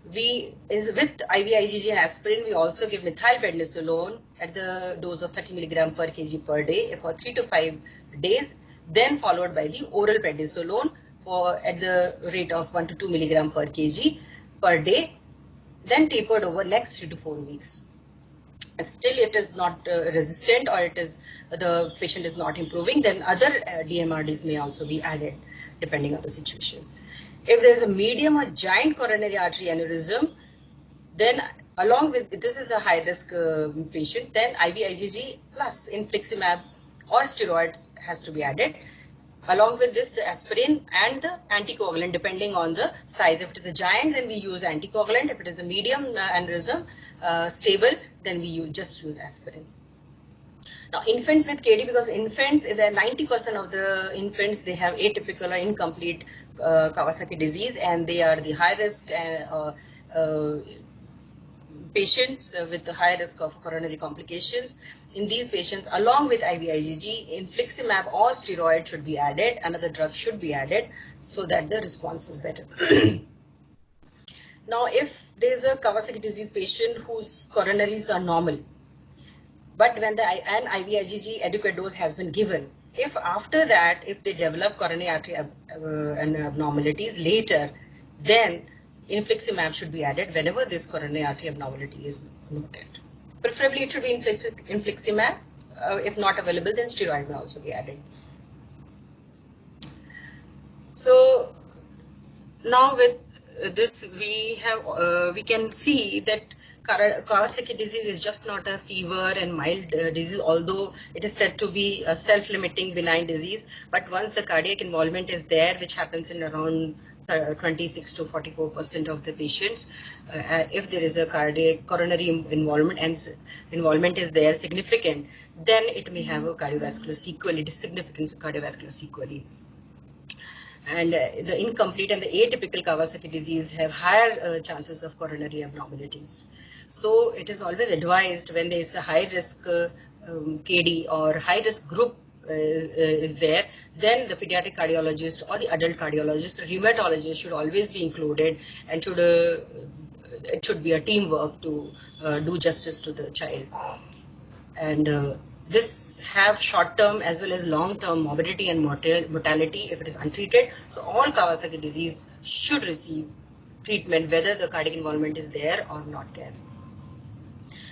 with IV IgG and aspirin, we also give methylprednisolone at the dose of 30 milligram per kg per day for 3 to 5 days, then followed by the oral prednisolone at the rate of 1 to 2 milligram per kg per day, then tapered over next 3 to 4 weeks. If still it is not resistant, or the patient is not improving, then other DMRDs may also be added depending on the situation. If there is a medium or giant coronary artery aneurysm, then along with this is a high risk patient, then IV IgG plus infliximab or steroids has to be added. Along with this, the aspirin and the anticoagulant depending on the size. If it is a giant, then we use anticoagulant. If it is a medium aneurysm, stable, then we just use aspirin. Now, infants with KD, because infants, 90% of the infants, they have atypical or incomplete Kawasaki disease, and they are the high risk patients with the high risk of coronary complications. In these patients, along with IV IgG, infliximab or steroid should be added. Another drug should be added so that the response is better. Now, if there is a Kawasaki disease patient whose coronaries are normal, but when an IV IgG adequate dose has been given, if after that, if they develop coronary artery abnormalities later, then infliximab should be added whenever this coronary artery abnormality is noted. Preferably it should be infliximab. If not available, then steroid may also be added. So now with this, we can see that Kawasaki disease is just not a fever and mild disease, although it is said to be a self-limiting benign disease. But once the cardiac involvement is there, which happens in around 26 to 44% of the patients, if there is a coronary involvement and involvement is there significant, then it may have a cardiovascular sequelae, significant cardiovascular sequelae. And the incomplete and the atypical Kawasaki disease have higher chances of coronary abnormalities. So it is always advised when there is a high risk KD or high risk group is there, then the pediatric cardiologist or the adult cardiologist, rheumatologist should always be included, and it should be a teamwork to do justice to the child. And this have short-term as well as long-term morbidity and mortality if it is untreated. So all Kawasaki disease should receive treatment whether the cardiac involvement is there or not there.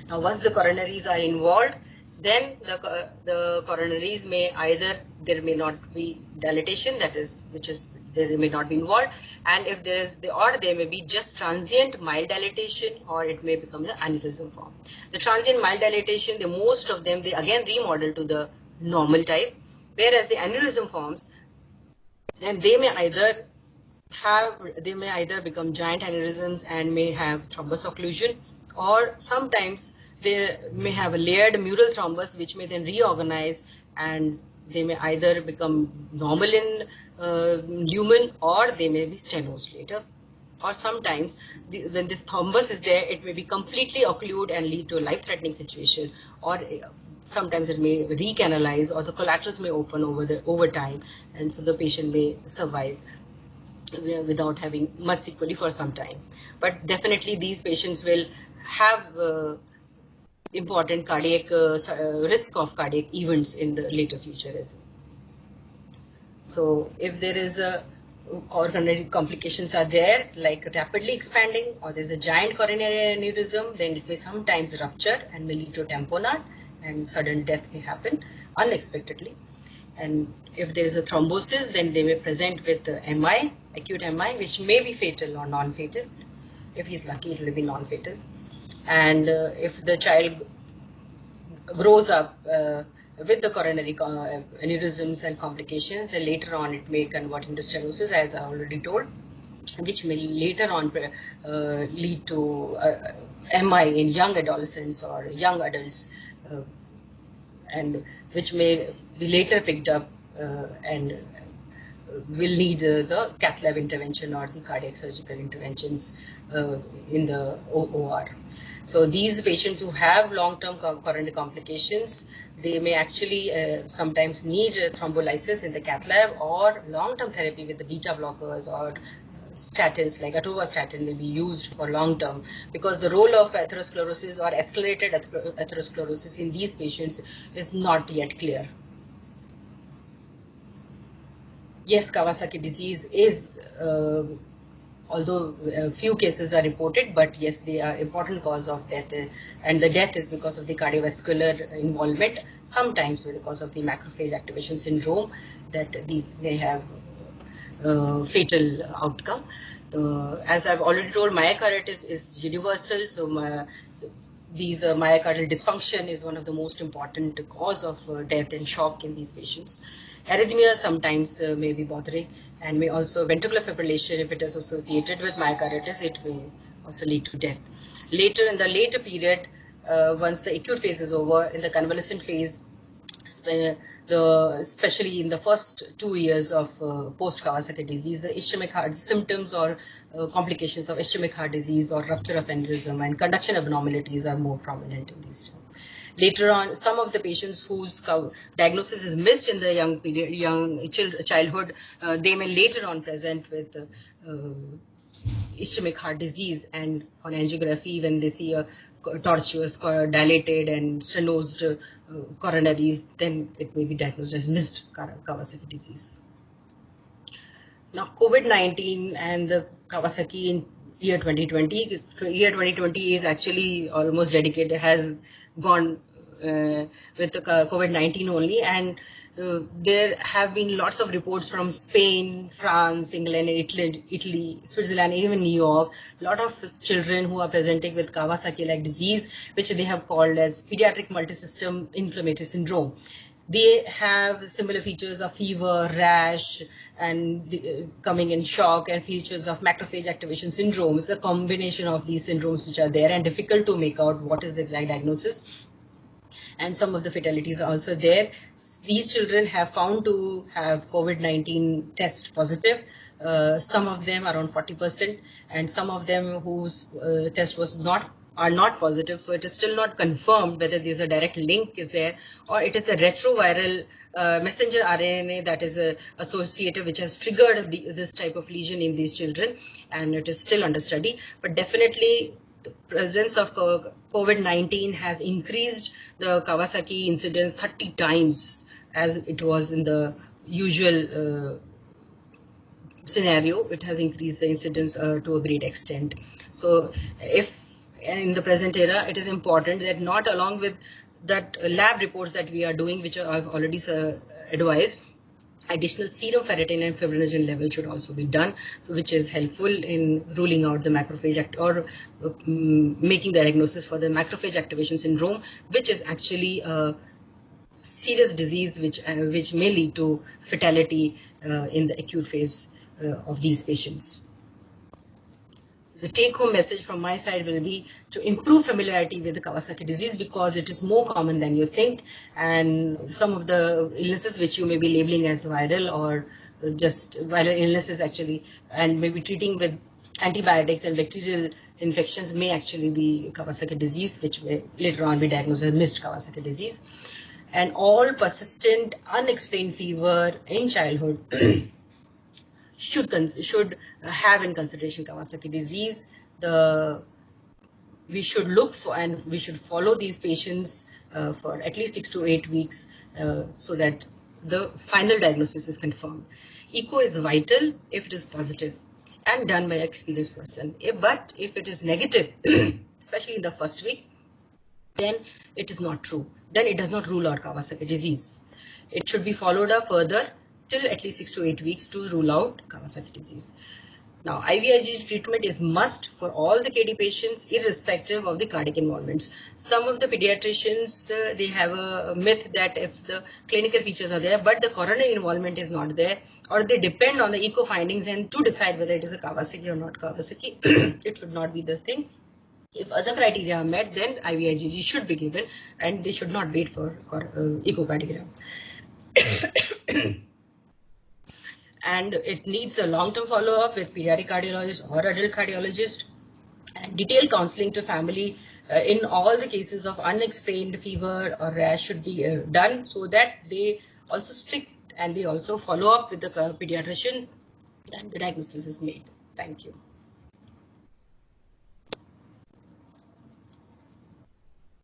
Now, once the coronaries are involved, then the coronaries may either, there may not be dilatation, they may not be involved, and if there is, or there may be just transient mild dilatation, or it may become the aneurysm form. The transient mild dilatation, most of them, they again remodel to the normal type, whereas the aneurysm forms, then they may either become giant aneurysms and may have thrombus occlusion, or sometimes they may have a layered mural thrombus which may then reorganize, and they may either become normal in lumen, or they may be stenosed later. Or sometimes when this thrombus is there, it may be completely occlude and lead to a life-threatening situation, or sometimes it may recanalize, or the collaterals may open over time, and so the patient may survive without having much sequelae for some time. But definitely these patients will have important cardiac risk of cardiac events in the later future as well. So if there is a coronary complications are there, like rapidly expanding, or there's a giant coronary aneurysm, then it may sometimes rupture and may lead to tamponade, and sudden death may happen unexpectedly. And if there is a thrombosis, then they may present with MI, acute MI, which may be fatal or non-fatal. If he's lucky, it will be non-fatal. And if the child grows up with the coronary aneurysms and complications, then later on it may convert into stenosis, as I already told, which may later on lead to MI in young adolescents or young adults, and which may be later picked up and will need the cath lab intervention or the cardiac surgical interventions in the OR. So these patients who have long-term coronary complications, they may actually sometimes need thrombolysis in the cath lab, or long-term therapy with the beta blockers or statins like atorvastatin may be used for long-term, because the role of atherosclerosis or accelerated atherosclerosis in these patients is not yet clear. Yes, Kawasaki disease is, although few cases are reported, but yes, they are important cause of death, and the death is because of the cardiovascular involvement, sometimes because of the macrophage activation syndrome, that these may have fatal outcome. As I've already told, myocarditis is universal, so these myocardial dysfunction is one of the most important cause of death and shock in these patients. Arrhythmia sometimes may be bothering, and may also ventricular fibrillation, if it is associated with myocarditis, it may also lead to death. Later, in the later period, once the acute phase is over, in the convalescent phase, especially in the first 2 years of post-Kawasaki disease, the ischemic heart symptoms or complications of ischemic heart disease or rupture of aneurysm and conduction abnormalities are more prominent in these times. Later on, some of the patients whose diagnosis is missed in the young childhood, they may later on present with ischemic heart disease, and on angiography, when they see a tortuous, dilated and stenosed coronaries, then it may be diagnosed as missed Kawasaki disease. Now, COVID-19 and the Kawasaki in year 2020. Year 2020 is actually almost dedicated, has gone with the COVID-19 only, and there have been lots of reports from Spain, France, England, Italy, Switzerland, even New York. A lot of children who are presenting with Kawasaki-like disease, which they have called as pediatric multisystem inflammatory syndrome. They have similar features of fever, rash, and coming in shock, and features of macrophage activation syndrome. It's a combination of these syndromes which are there, and difficult to make out what is the exact diagnosis. And some of the fatalities are also there. These children have found to have COVID-19 test positive. Some of them around 40%, and some of them whose test was not are not positive. So it is still not confirmed whether there's a direct link is there, or it is a retroviral messenger RNA that is associated, which has triggered this type of lesion in these children, and it is still under study. But definitely the presence of COVID-19 has increased the Kawasaki incidence 30 times as it was in the usual scenario. It has increased the incidence to a great extent. So if in the present era, it is important that not along with that lab reports that we are doing, which I've already advised, additional serum ferritin and fibrinogen level should also be done, so which is helpful in ruling out the macrophage or making the diagnosis for the macrophage activation syndrome, which is actually a serious disease which may lead to fatality in the acute phase of these patients. The take-home message from my side will be to improve familiarity with the Kawasaki disease, because it is more common than you think, and some of the illnesses which you may be labeling as viral or just viral illnesses actually, and maybe treating with antibiotics and bacterial infections, may actually be Kawasaki disease, which may later on be diagnosed as missed Kawasaki disease. And all persistent unexplained fever in childhood should have in consideration Kawasaki disease. We should look for and we should follow these patients for at least 6 to 8 weeks so that the final diagnosis is confirmed. Echo is vital if it is positive and done by an experienced person. But if it is negative, especially in the first week, then it is not true. Then it does not rule out Kawasaki disease. It should be followed up further till at least 6 to 8 weeks to rule out Kawasaki disease. Now, IVIG treatment is must for all the KD patients, irrespective of the cardiac involvements. Some of the pediatricians, they have a myth that if the clinical features are there, but the coronary involvement is not there, or they depend on the echo findings and to decide whether it is a Kawasaki or not Kawasaki, it should not be the thing. If other criteria are met, then IVIG should be given, and they should not wait for echocardiogram. And it needs a long-term follow-up with pediatric cardiologist or adult cardiologist, and detailed counseling to family in all the cases of unexplained fever or rash should be done, so that they also stick and they also follow up with the pediatrician and the diagnosis is made. Thank you.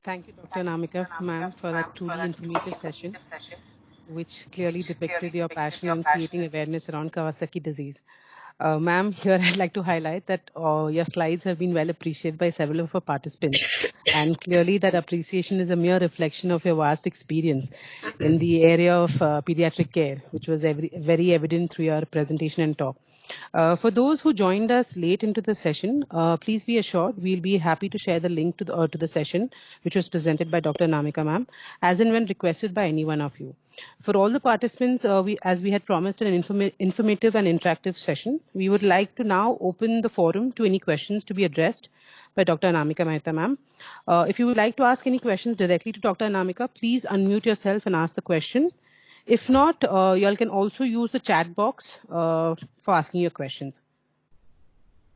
Thank you, Dr. Anamika, ma'am, for that truly informative session, which clearly depicted your passion in creating awareness around Kawasaki disease. Ma'am, here I'd like to highlight that your slides have been well appreciated by several of our participants. And clearly that appreciation is a mere reflection of your vast experience in the area of pediatric care, which was very evident through your presentation and talk. For those who joined us late into the session, please be assured we'll be happy to share the link to the session, which was presented by Dr. Anamika ma'am, as and when requested by any one of you. For all the participants, as we had promised an informative and interactive session, we would like to now open the forum to any questions to be addressed by Dr. Anamika Mehta ma'am. If you would like to ask any questions directly to Dr. Anamika, please unmute yourself and ask the question. If not, y'all can also use the chat box for asking your questions.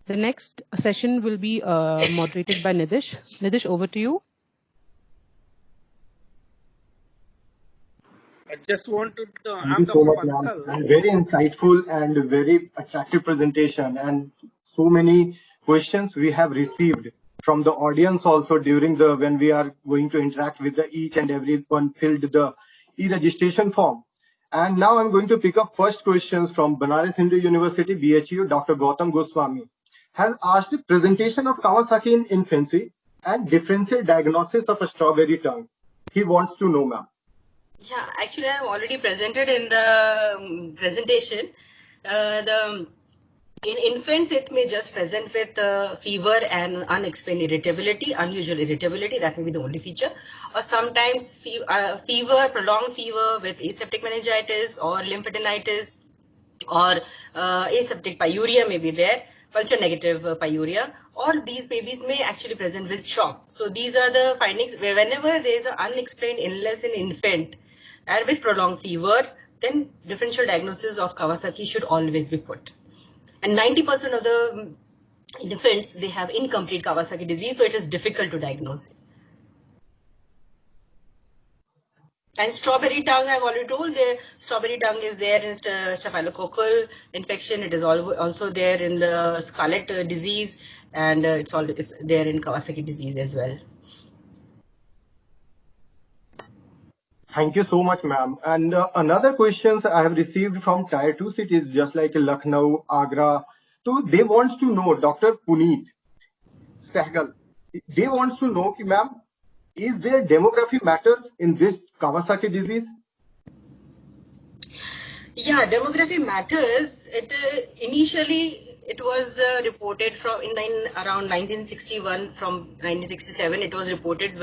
The next session will be moderated by Nidish. Nidish, over to you. I just wanted to Thank you so much, ma'am. And very insightful and very attractive presentation, and so many questions we have received from the audience also during when we are going to interact with each and everyone filled the e-registration form. And now I'm going to pick up first questions from Banaras Hindu University, BHU, Dr. Gautam Goswami has asked presentation of Kawasaki in infancy and differential diagnosis of a strawberry tongue. He wants to know, ma'am. Yeah, actually, I have already presented in the presentation. In infants, it may just present with fever and unexplained irritability, unusual irritability. That may be the only feature. Or sometimes fever, prolonged fever with aseptic meningitis or lymphadenitis, or aseptic pyuria may be there, culture negative pyuria, or these babies may actually present with shock. So these are the findings where whenever there is an unexplained illness in infant and with prolonged fever, then differential diagnosis of Kawasaki should always be put. And 90% of the infants, they have incomplete Kawasaki disease, so it is difficult to diagnose it. And strawberry tongue, I've already told, the strawberry tongue is there in staphylococcal infection. It is also there in the scarlet disease, and it's there in Kawasaki disease as well. Thank you so much, ma'am. And another questions I have received from Tier 2 cities, just like Lucknow, Agra. So they want to know, Dr. Puneet Sehgal, they want to know, ma'am, is there demography matters in this Kawasaki disease? Yeah, demography matters. Initially it was reported around 1961. From 1967 it was reported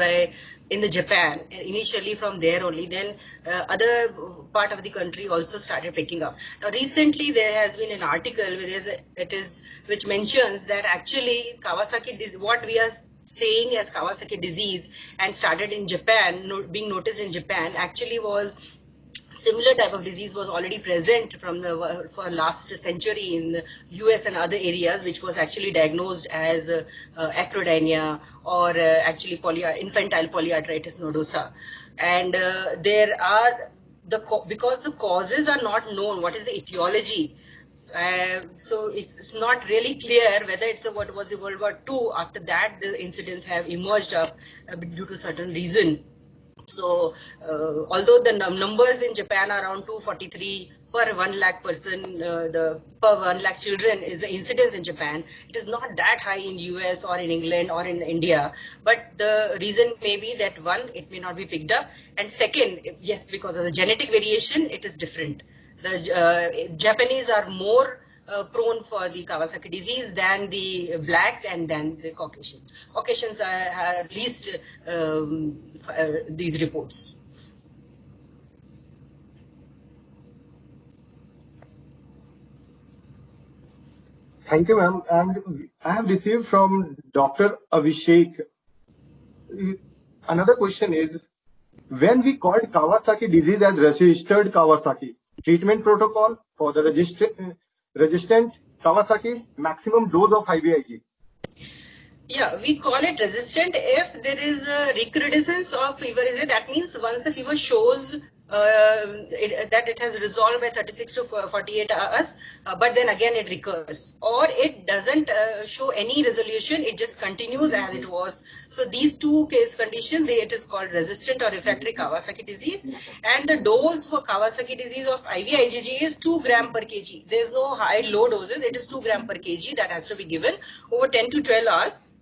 in the Japan, initially from there only. Then other part of the country also started picking up. Now recently there has been an article which mentions that actually Kawasaki disease, what we are saying as Kawasaki disease, and started in Japan, being noticed in Japan, actually was similar type of disease was already present for last century in the US and other areas, which was actually diagnosed as acrodynia, or actually infantile polyarteritis nodosa. And because the causes are not known, what is the etiology? So it's not really clear whether what was the World War II. After that, the incidents have emerged up due to certain reason. So, although the numbers in Japan are around 243 per 1 lakh person, per 1 lakh children is the incidence in Japan, it is not that high in US or in England or in India. But the reason may be that one, it may not be picked up, and second, yes, because of the genetic variation, it is different. The Japanese are more prone for the Kawasaki disease than the blacks and then the Caucasians. Caucasians have least these reports. Thank you, ma'am. And I have received from Dr. Abhishek. Another question is, when we called Kawasaki disease as registered Kawasaki, treatment protocol for the resistant Kawasaki, maximum dose of IVIG. Yeah, we call it resistant if there is a recrudescence of fever. That means once the fever shows that it has resolved by 36 to 48 hours, but then again it recurs, or it doesn't show any resolution, it just continues as it was. So these two case conditions, it is called resistant or refractory Kawasaki disease. And the dose for Kawasaki disease of IVIG is 2 gram per kg. There's no high low doses, it is 2 gram per kg that has to be given over 10 to 12 hours.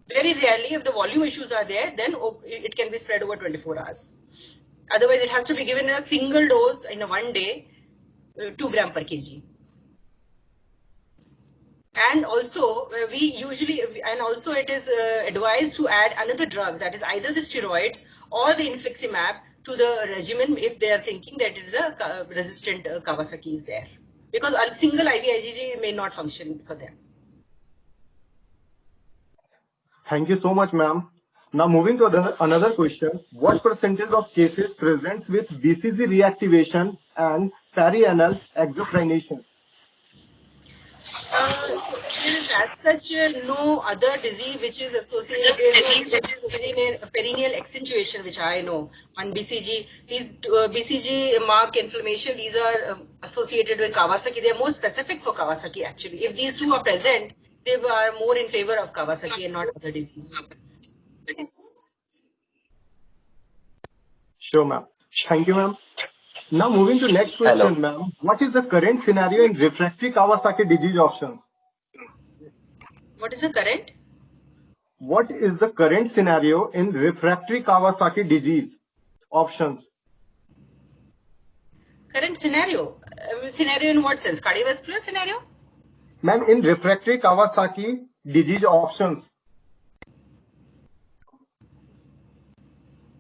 Very rarely, if the volume issues are there, then it can be spread over 24 hours. Otherwise, it has to be given in a single dose in a 1 day, 2 gram per kg. And also, it is advised to add another drug, that is either the steroids or the infliximab, to the regimen if they are thinking that it is a resistant Kawasaki is there. Because a single IVIG may not function for them. Thank you so much, ma'am. Now moving to another question. What percentage of cases presents with BCG reactivation and perianal exoprination? There is as such no other disease which is associated with perineal accentuation, which I know on BCG. These BCG mark inflammation, these are associated with Kawasaki. They are more specific for Kawasaki actually. If these two are present, they are more in favor of Kawasaki and not other diseases. Sure, ma'am. Thank you, ma'am. Now moving to next question, ma'am. What is the current scenario in refractory Kawasaki disease options? What is the current? What is the current scenario in refractory Kawasaki disease options? Current scenario? Scenario in what sense? Cardiovascular scenario? Ma'am, in refractory Kawasaki disease options.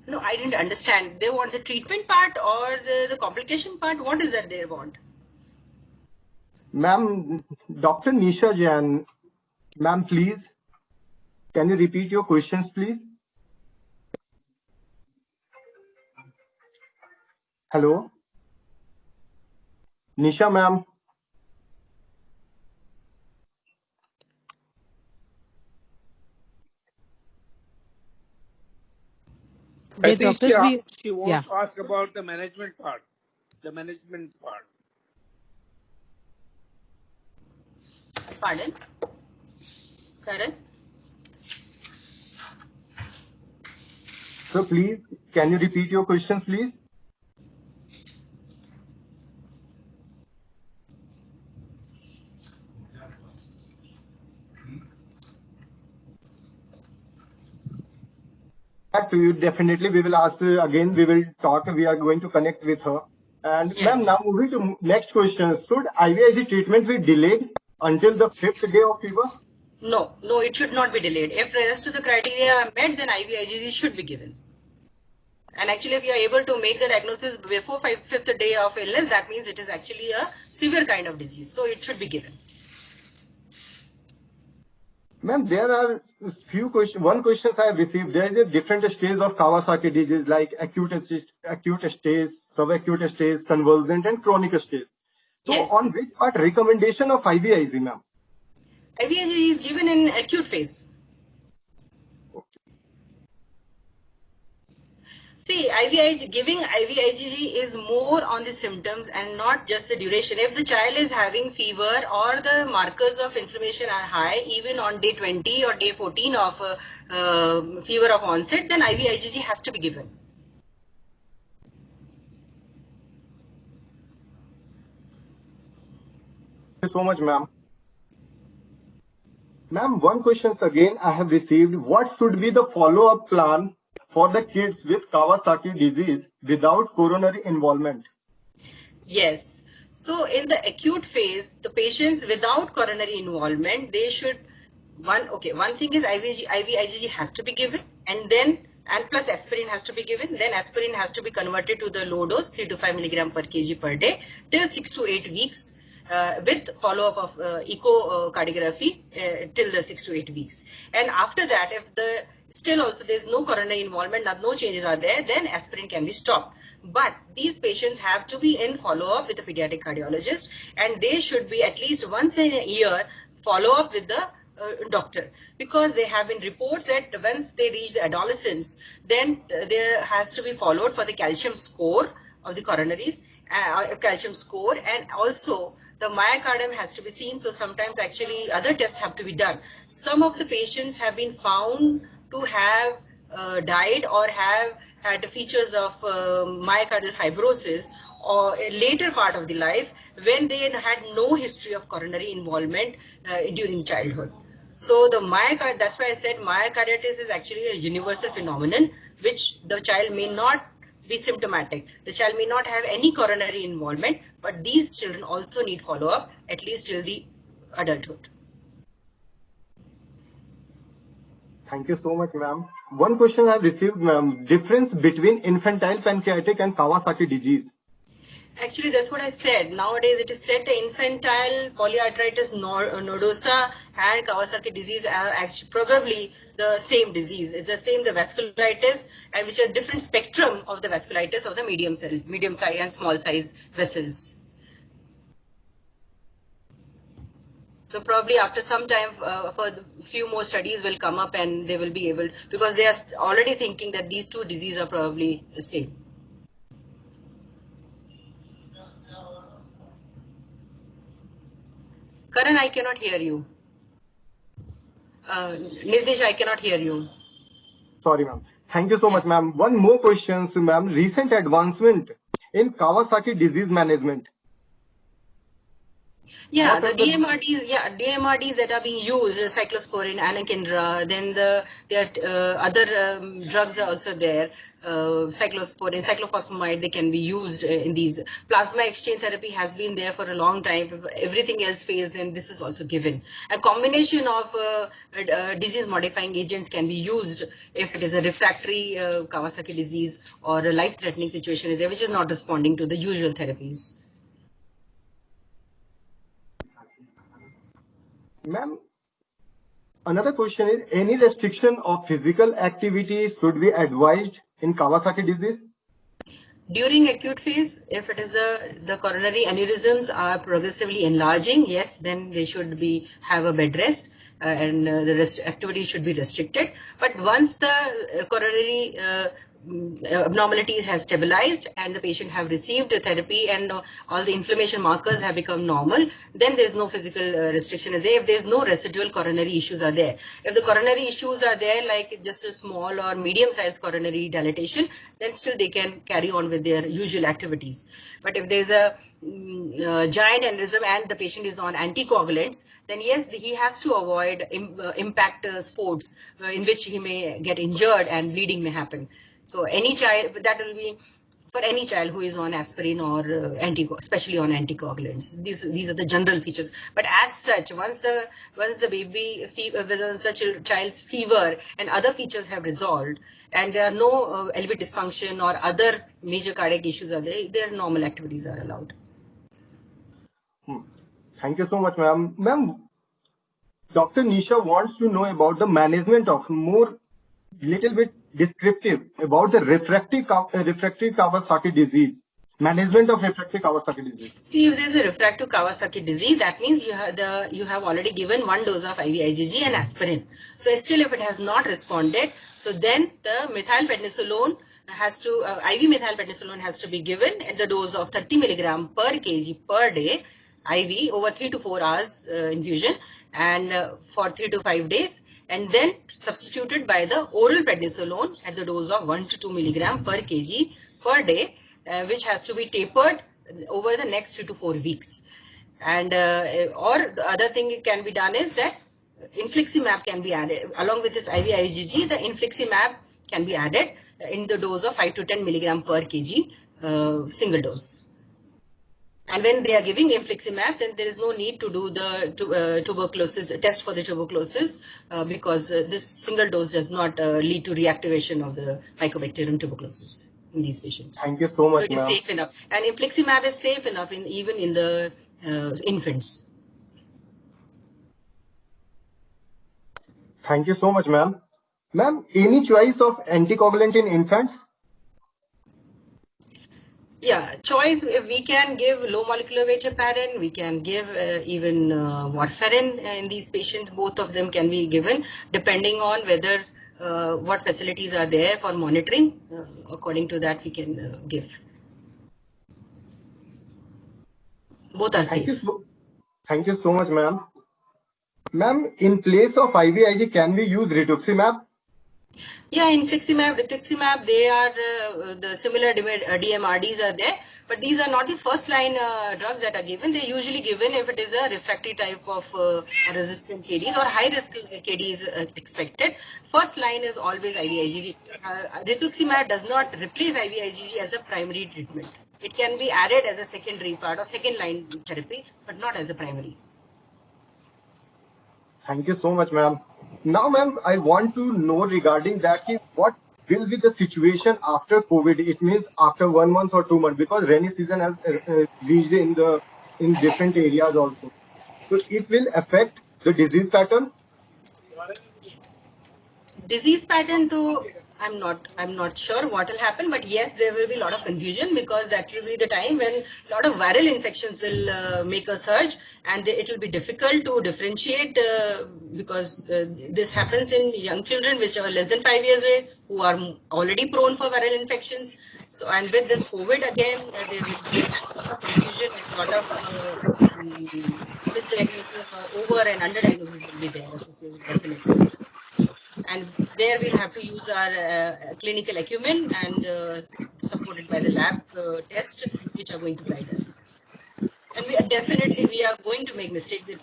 No, I didn't understand. They want the treatment part or the complication part? What is that they want? Ma'am, Dr. Nisha Jain, ma'am, please, can you repeat your questions, please? Hello? Nisha, ma'am. the doctors she wants to ask about the management part. The management part. Pardon? Karan? So please, can you repeat your questions, please? To you, definitely we will ask her again. We will talk. We are going to connect with her. And ma'am, now moving to next question. Should IVIG treatment be delayed until the 5th day of fever? No, it should not be delayed. If the rest of the criteria are met, then IVIG should be given. And actually, if you are able to make the diagnosis before 5th day of illness, that means it is actually a severe kind of disease. So it should be given. Ma'am, there are few questions. One question I have received. There is a different stage of Kawasaki disease, like acute stage, subacute stage, convulsant, and chronic stage. So, on which part recommendation of IVIG, ma'am? IVIG is given in acute phase. See, giving IVIG is more on the symptoms and not just the duration. If the child is having fever or the markers of inflammation are high, even on day 20 or day 14 of fever of onset, then IVIG has to be given. Thank you so much, ma'am. Ma'am, one question again I have received. What should be the follow-up plan for the kids with Kawasaki disease without coronary involvement? Yes. So in the acute phase, the patients without coronary involvement, they should, one thing is IVIG has to be given, and plus aspirin has to be given. Then aspirin has to be converted to the low dose, 3 to 5 milligram per kg per day, till 6 to 8 weeks. With follow-up of echocardiography till the 6 to 8 weeks. And after that, if still also there's no coronary involvement, no changes are there, then aspirin can be stopped. But these patients have to be in follow-up with a pediatric cardiologist, and they should be at least once in a year follow-up with the doctor, because there have been reports that once they reach the adolescence, then there has to be followed for the calcium score of the coronaries, calcium score, and also the myocardium has to be seen. So sometimes actually other tests have to be done. Some of the patients have been found to have died or have had features of myocardial fibrosis or a later part of the life when they had no history of coronary involvement during childhood. So the myocarditis, that's why I said myocarditis is actually a universal phenomenon which the child may not be symptomatic. The child may not have any coronary involvement, but these children also need follow-up at least till the adulthood. Thank you so much, ma'am. One question I have received, ma'am, difference between infantile pancreatic and Kawasaki disease. Actually, that's what I said. Nowadays, it is said the infantile polyarteritis nodosa and Kawasaki disease are actually probably the same disease. It's the same, the vasculitis, and which are different spectrum of the vasculitis of the medium size and small size vessels. So probably after some time, for a few more studies will come up and they will be able, because they are already thinking that these two diseases are probably the same. Karan, I cannot hear you. Nirdesh, I cannot hear you. Sorry, ma'am. Thank you so much, ma'am. One more question, ma'am. Recent advancement in Kawasaki disease management. Yeah, the DMRDs that are being used, cyclosporin, anakinra, then there are other drugs are also there, cyclosporin, cyclophosphamide, they can be used in these. Plasma exchange therapy has been there for a long time. If everything else fails, then this is also given. A combination of disease modifying agents can be used if it is a refractory Kawasaki disease or a life-threatening situation is there, which is not responding to the usual therapies. Ma'am, another question is, any restriction of physical activity should be advised in Kawasaki disease? During acute phase, if it is the coronary aneurysms are progressively enlarging, yes, then they should have a bed rest. and the activity should be restricted. But once the coronary abnormalities has stabilized and the patient have received therapy and all the inflammation markers have become normal, then there's no physical restriction is there. If there's no residual coronary issues are there, if the coronary issues are there, like just a small or medium-sized coronary dilatation, then still they can carry on with their usual activities. But if there's a giant aneurysm and the patient is on anticoagulants, then yes, he has to avoid impact sports in which he may get injured and bleeding may happen. So any child, that will be for any child who is on aspirin or especially on anticoagulants. These are the general features. But as such, once the baby once the child's fever and other features have resolved, and there are no LV dysfunction or other major cardiac issues are there, their normal activities are allowed. Thank you so much, ma'am. Ma'am, Dr. Nisha wants to know about the management of more little bit descriptive about the refractory Kawasaki disease. Management of refractory Kawasaki disease. See, if there's a refractory Kawasaki disease, that means you have already given 1 dose of IVIG and aspirin. So still, if it has not responded, so then the methylprednisolone has to IV methylprednisolone has to be given at the dose of 30 milligram per kg per day, IV over 3 to 4 hours infusion, and for 3 to 5 days, and then substituted by the oral prednisolone at the dose of 1 to 2 milligram per kg per day, which has to be tapered over the next 3 to 4 weeks. And or the other thing it can be done is that infliximab can be added along with this IVIG. The infliximab can be added in the dose of 5 to 10 milligram per kg single dose. And when they are giving infliximab, then there is no need to do the tuberculosis test for the tuberculosis because this single dose does not lead to reactivation of the Mycobacterium tuberculosis in these patients. Thank you so much, so it is safe enough. And infliximab is safe enough even in the infants. Thank you so much, ma'am. Ma'am, any choice of anticoagulant in infants? Yeah, choice, we can give low molecular weight heparin, we can give even warfarin in these patients. Both of them can be given depending on whether what facilities are there for monitoring. According to that, we can give. Both are safe. Thank you so much, ma'am. Ma'am, in place of IVIG, can we use rituximab? Yeah, infliximab, rituximab, they are the similar DMRDs are there, but these are not the first line drugs that are given. They're usually given if it is a refractory type of resistant KDs or high risk KDs expected. First line is always IVIG. Rituximab does not replace IVIG as a primary treatment. It can be added as a secondary part or second line therapy, but not as a primary. Thank you so much, ma'am. Now, ma'am, I want to know regarding that, what will be the situation after COVID? It means after 1 month or 2 months, because rainy season has reached in different areas also. So it will affect the disease pattern. Disease pattern, though, I'm not sure what will happen, but yes, there will be a lot of confusion because that will be the time when a lot of viral infections will make a surge, and it will be difficult to differentiate because this happens in young children which are less than 5 years old who are already prone for viral infections. So, and with this COVID again, there will be a lot of confusion and a lot of misdiagnosis or over and underdiagnosis will be there associated definitely. And there we'll have to use our clinical acumen and supported by the lab test, which are going to guide us. And we are going to make mistakes. It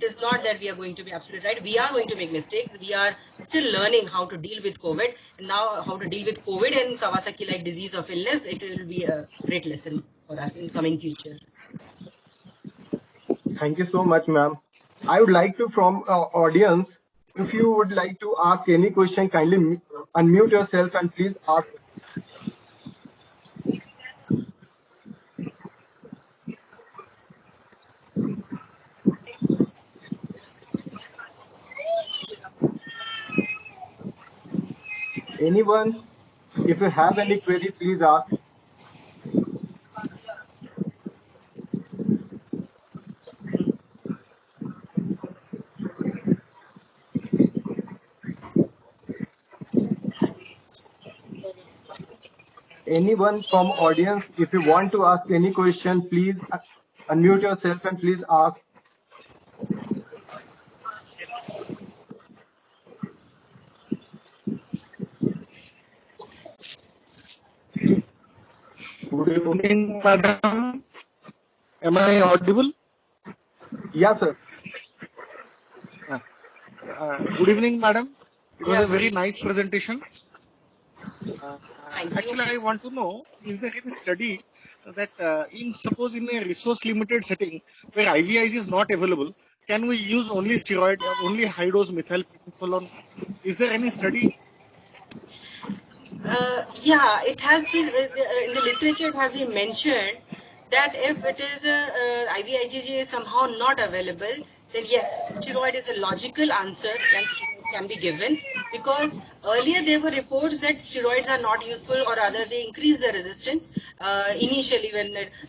is not that we are going to be absolutely right. We are going to make mistakes. We are still learning how to deal with COVID. And now how to deal with COVID and Kawasaki-like disease of illness, it will be a great lesson for us in coming future. Thank you so much, ma'am. I would like to, from our audience, if you would like to ask any question, kindly unmute yourself and please ask. Anyone, if you have any query, please ask. anyone from audience, if you want to ask any question, please unmute yourself and please ask. Good evening, madam. Am I audible? Yes, sir. Good evening, madam. It was a very nice presentation. Actually, I want to know, is there any study that suppose in a resource limited setting where IVIG is not available, can we use only steroid or only high dose methylprednisolone? Is there any study? Yeah, it has been in the literature. It has been mentioned that if it is IVIG is somehow not available, then yes, steroid is a logical answer and steroid can be given, because earlier there were reports that steroids are not useful or rather they increase the resistance initially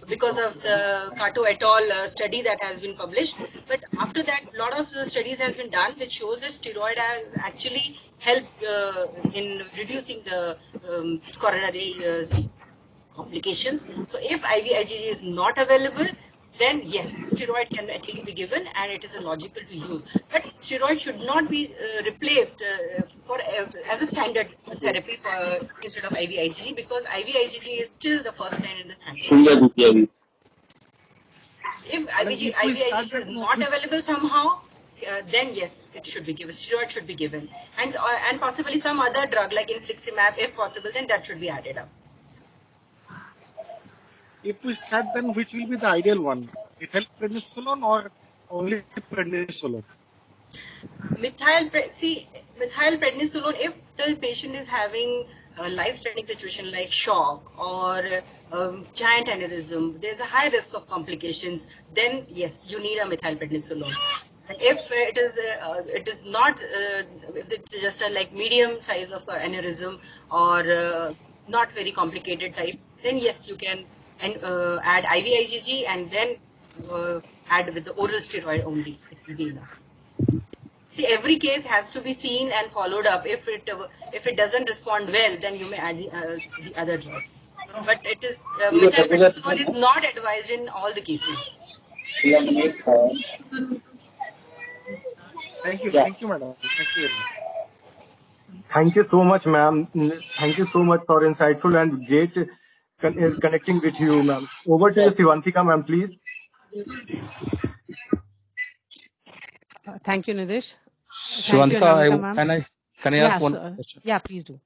because of the Kato et al. Study that has been published. But after that, a lot of the studies has been done which shows that steroid has actually helped in reducing the coronary complications. So if IVIG is not available, then yes, steroid can at least be given and it is logical to use. But steroid should not be replaced as a standard therapy for instead of IVIG, because IVIG is still the first line in the standard. If IVIG is not available somehow, then yes, it should be given. Steroid should be given, and possibly some other drug like infliximab, if possible, then that should be added up. If we start, then which will be the ideal one? Methylprednisolone or only prednisolone? Methylprednisolone, if the patient is having a life-threatening situation like shock or giant aneurysm, there's a high risk of complications, then yes, you need a methylprednisolone. And if it is not, if it's just a like medium size of aneurysm or not very complicated type, then yes, you can add IVIG and then add with the oral steroid only. It will be enough. See, every case has to be seen and followed up. If it doesn't respond well, then you may add the other drug. But it is methylprednisolone is not advised in all the cases. Thank you, madam. Thank you very much. Thank you so much, ma'am. Thank you so much for insightful and great connecting with you, ma'am. Over to you, Sivantika, ma'am, please. Thank you, Nidesh. Sivantika, can I ask one question? Yeah, please do.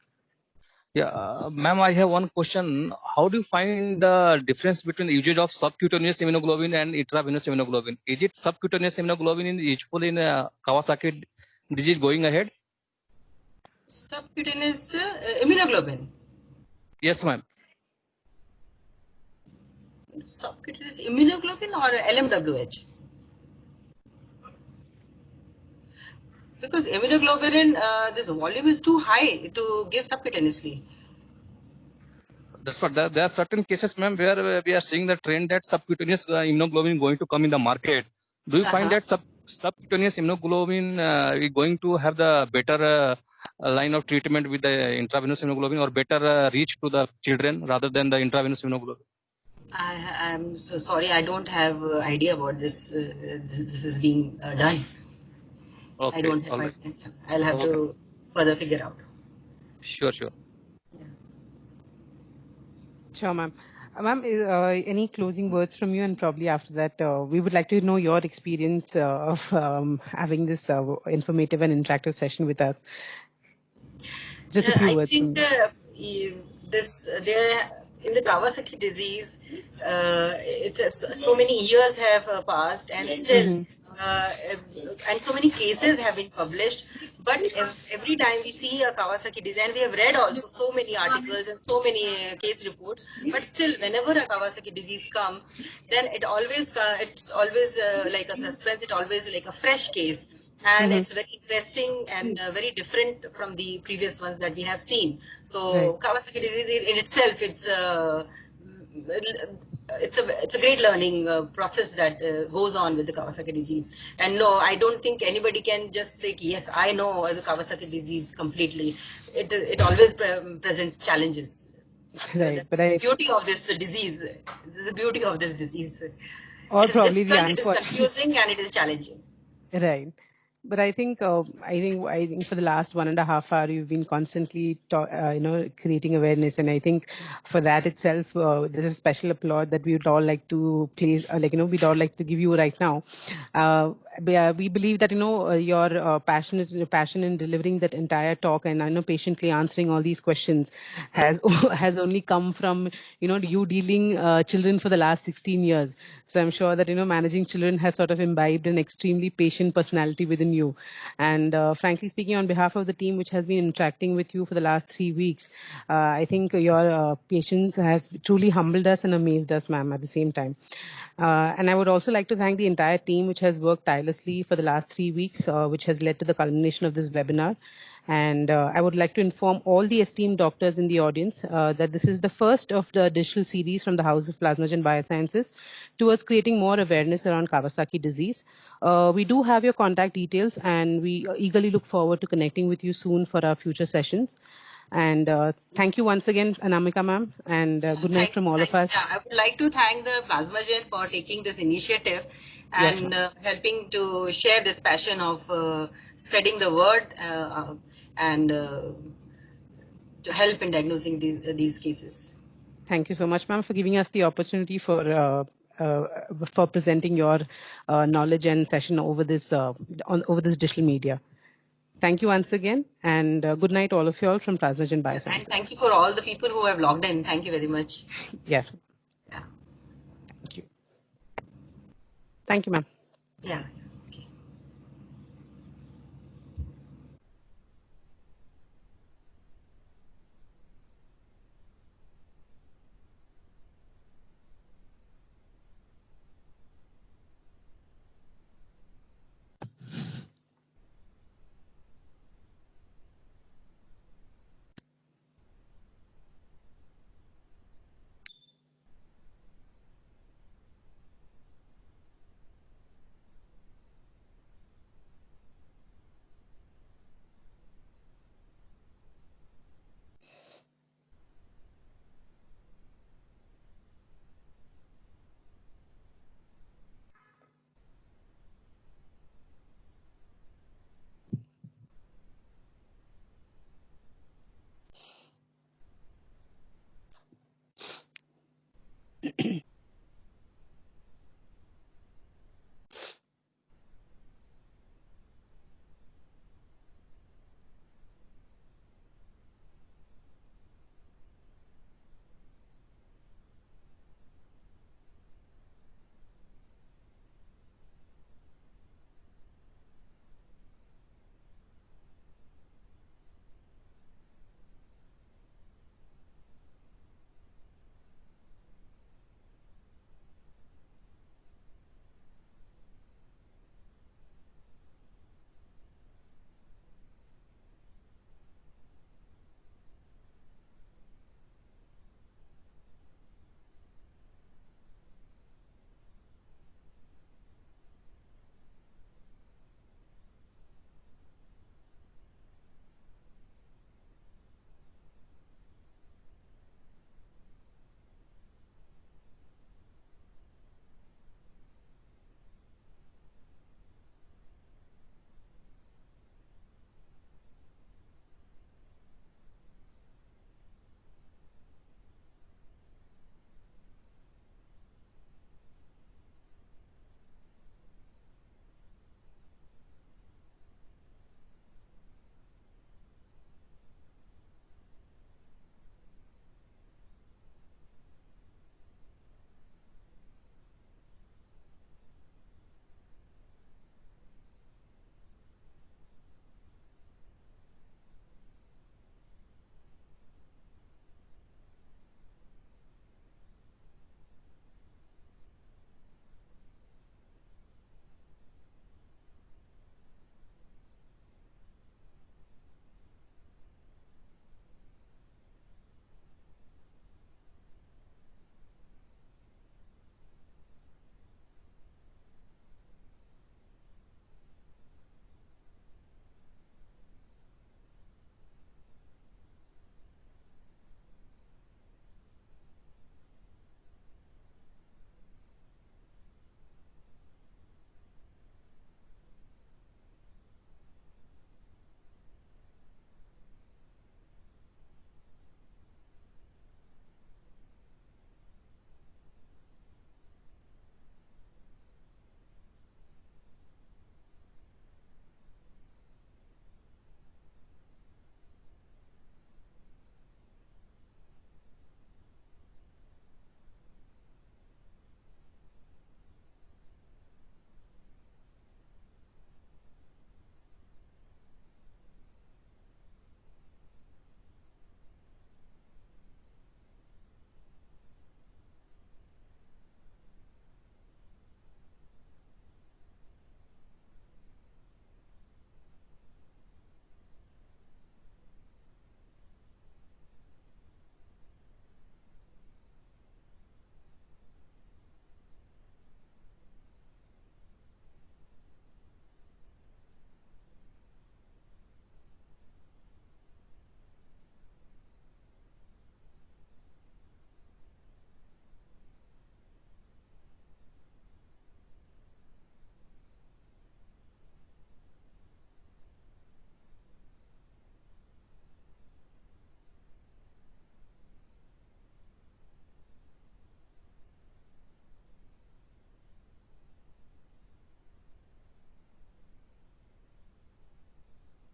Yeah, ma'am, I have one question. How do you find the difference between the usage of subcutaneous immunoglobulin and intravenous immunoglobulin? Is it subcutaneous immunoglobulin useful in Kawasaki disease going ahead? Subcutaneous immunoglobulin? Yes, ma'am. Subcutaneous immunoglobulin or LMWH? Because immunoglobulin, this volume is too high to give subcutaneously. That's what there are certain cases, ma'am, where we are seeing the trend that subcutaneous immunoglobulin going to come in the market. Do you find that subcutaneous immunoglobulin is going to have the better line of treatment with the intravenous immunoglobulin or better reach to the children rather than the intravenous immunoglobulin? I'm so sorry, I don't have idea about this. This is being done. Okay, I don't have idea. I'll have to further figure out. Sure. Yeah. Sure, ma'am. Ma'am, any closing words from you? And probably after that, we would like to know your experience of having this informative and interactive session with us. Just a few words. I think in the Kawasaki disease, so many years have passed, and still, and so many cases have been published. But every time we see a Kawasaki disease, and we have read also so many articles and so many case reports, but still, whenever a Kawasaki disease comes, then it's always like a suspense. It's always like a fresh case. And it's very interesting and very different from the previous ones that we have seen. So Kawasaki disease in itself, it's a great learning process that goes on with the Kawasaki disease. And no, I don't think anybody can just say, yes, I know the Kawasaki disease completely. It always presents challenges. So Right, but the beauty of this disease, the beauty of this disease. or It is probably the difficult, it is unfortunate. confusing, and it is challenging. Right. But I think for the last 1.5 hours you've been constantly creating awareness, and I think for that itself there's a special applaud that we would all like to place, we'd all like to give you right now. We believe that your passion in delivering that entire talk, and I know patiently answering all these questions has has only come from you dealing children for the last 16 years. So I'm sure that managing children has sort of imbibed an extremely patient personality within you. And frankly speaking, on behalf of the team which has been interacting with you for the last 3 weeks, I think your patience has truly humbled us and amazed us, ma'am, at the same time. And I would also like to thank the entire team which has worked tirelessly for the last 3 weeks, which has led to the culmination of this webinar. And I would like to inform all the esteemed doctors in the audience that this is the first of the digital series from the House of Plasmagen Biosciences towards creating more awareness around Kawasaki disease. We do have your contact details, and we eagerly look forward to connecting with you soon for our future sessions. And thank you once again, Anamika ma'am, and good night from all of us. Yeah, I would like to thank the Plasmagen for taking this initiative and helping to share this passion of spreading the word and to help in diagnosing these cases. Thank you so much, ma'am, for giving us the opportunity for presenting your knowledge and session over this over this digital media. Thank you once again, and good night, all of you all from Plasmagen Biosciences. And thank you for all the people who have logged in. Thank you very much. Yes. Yeah. Thank you. Thank you, ma'am. Yeah.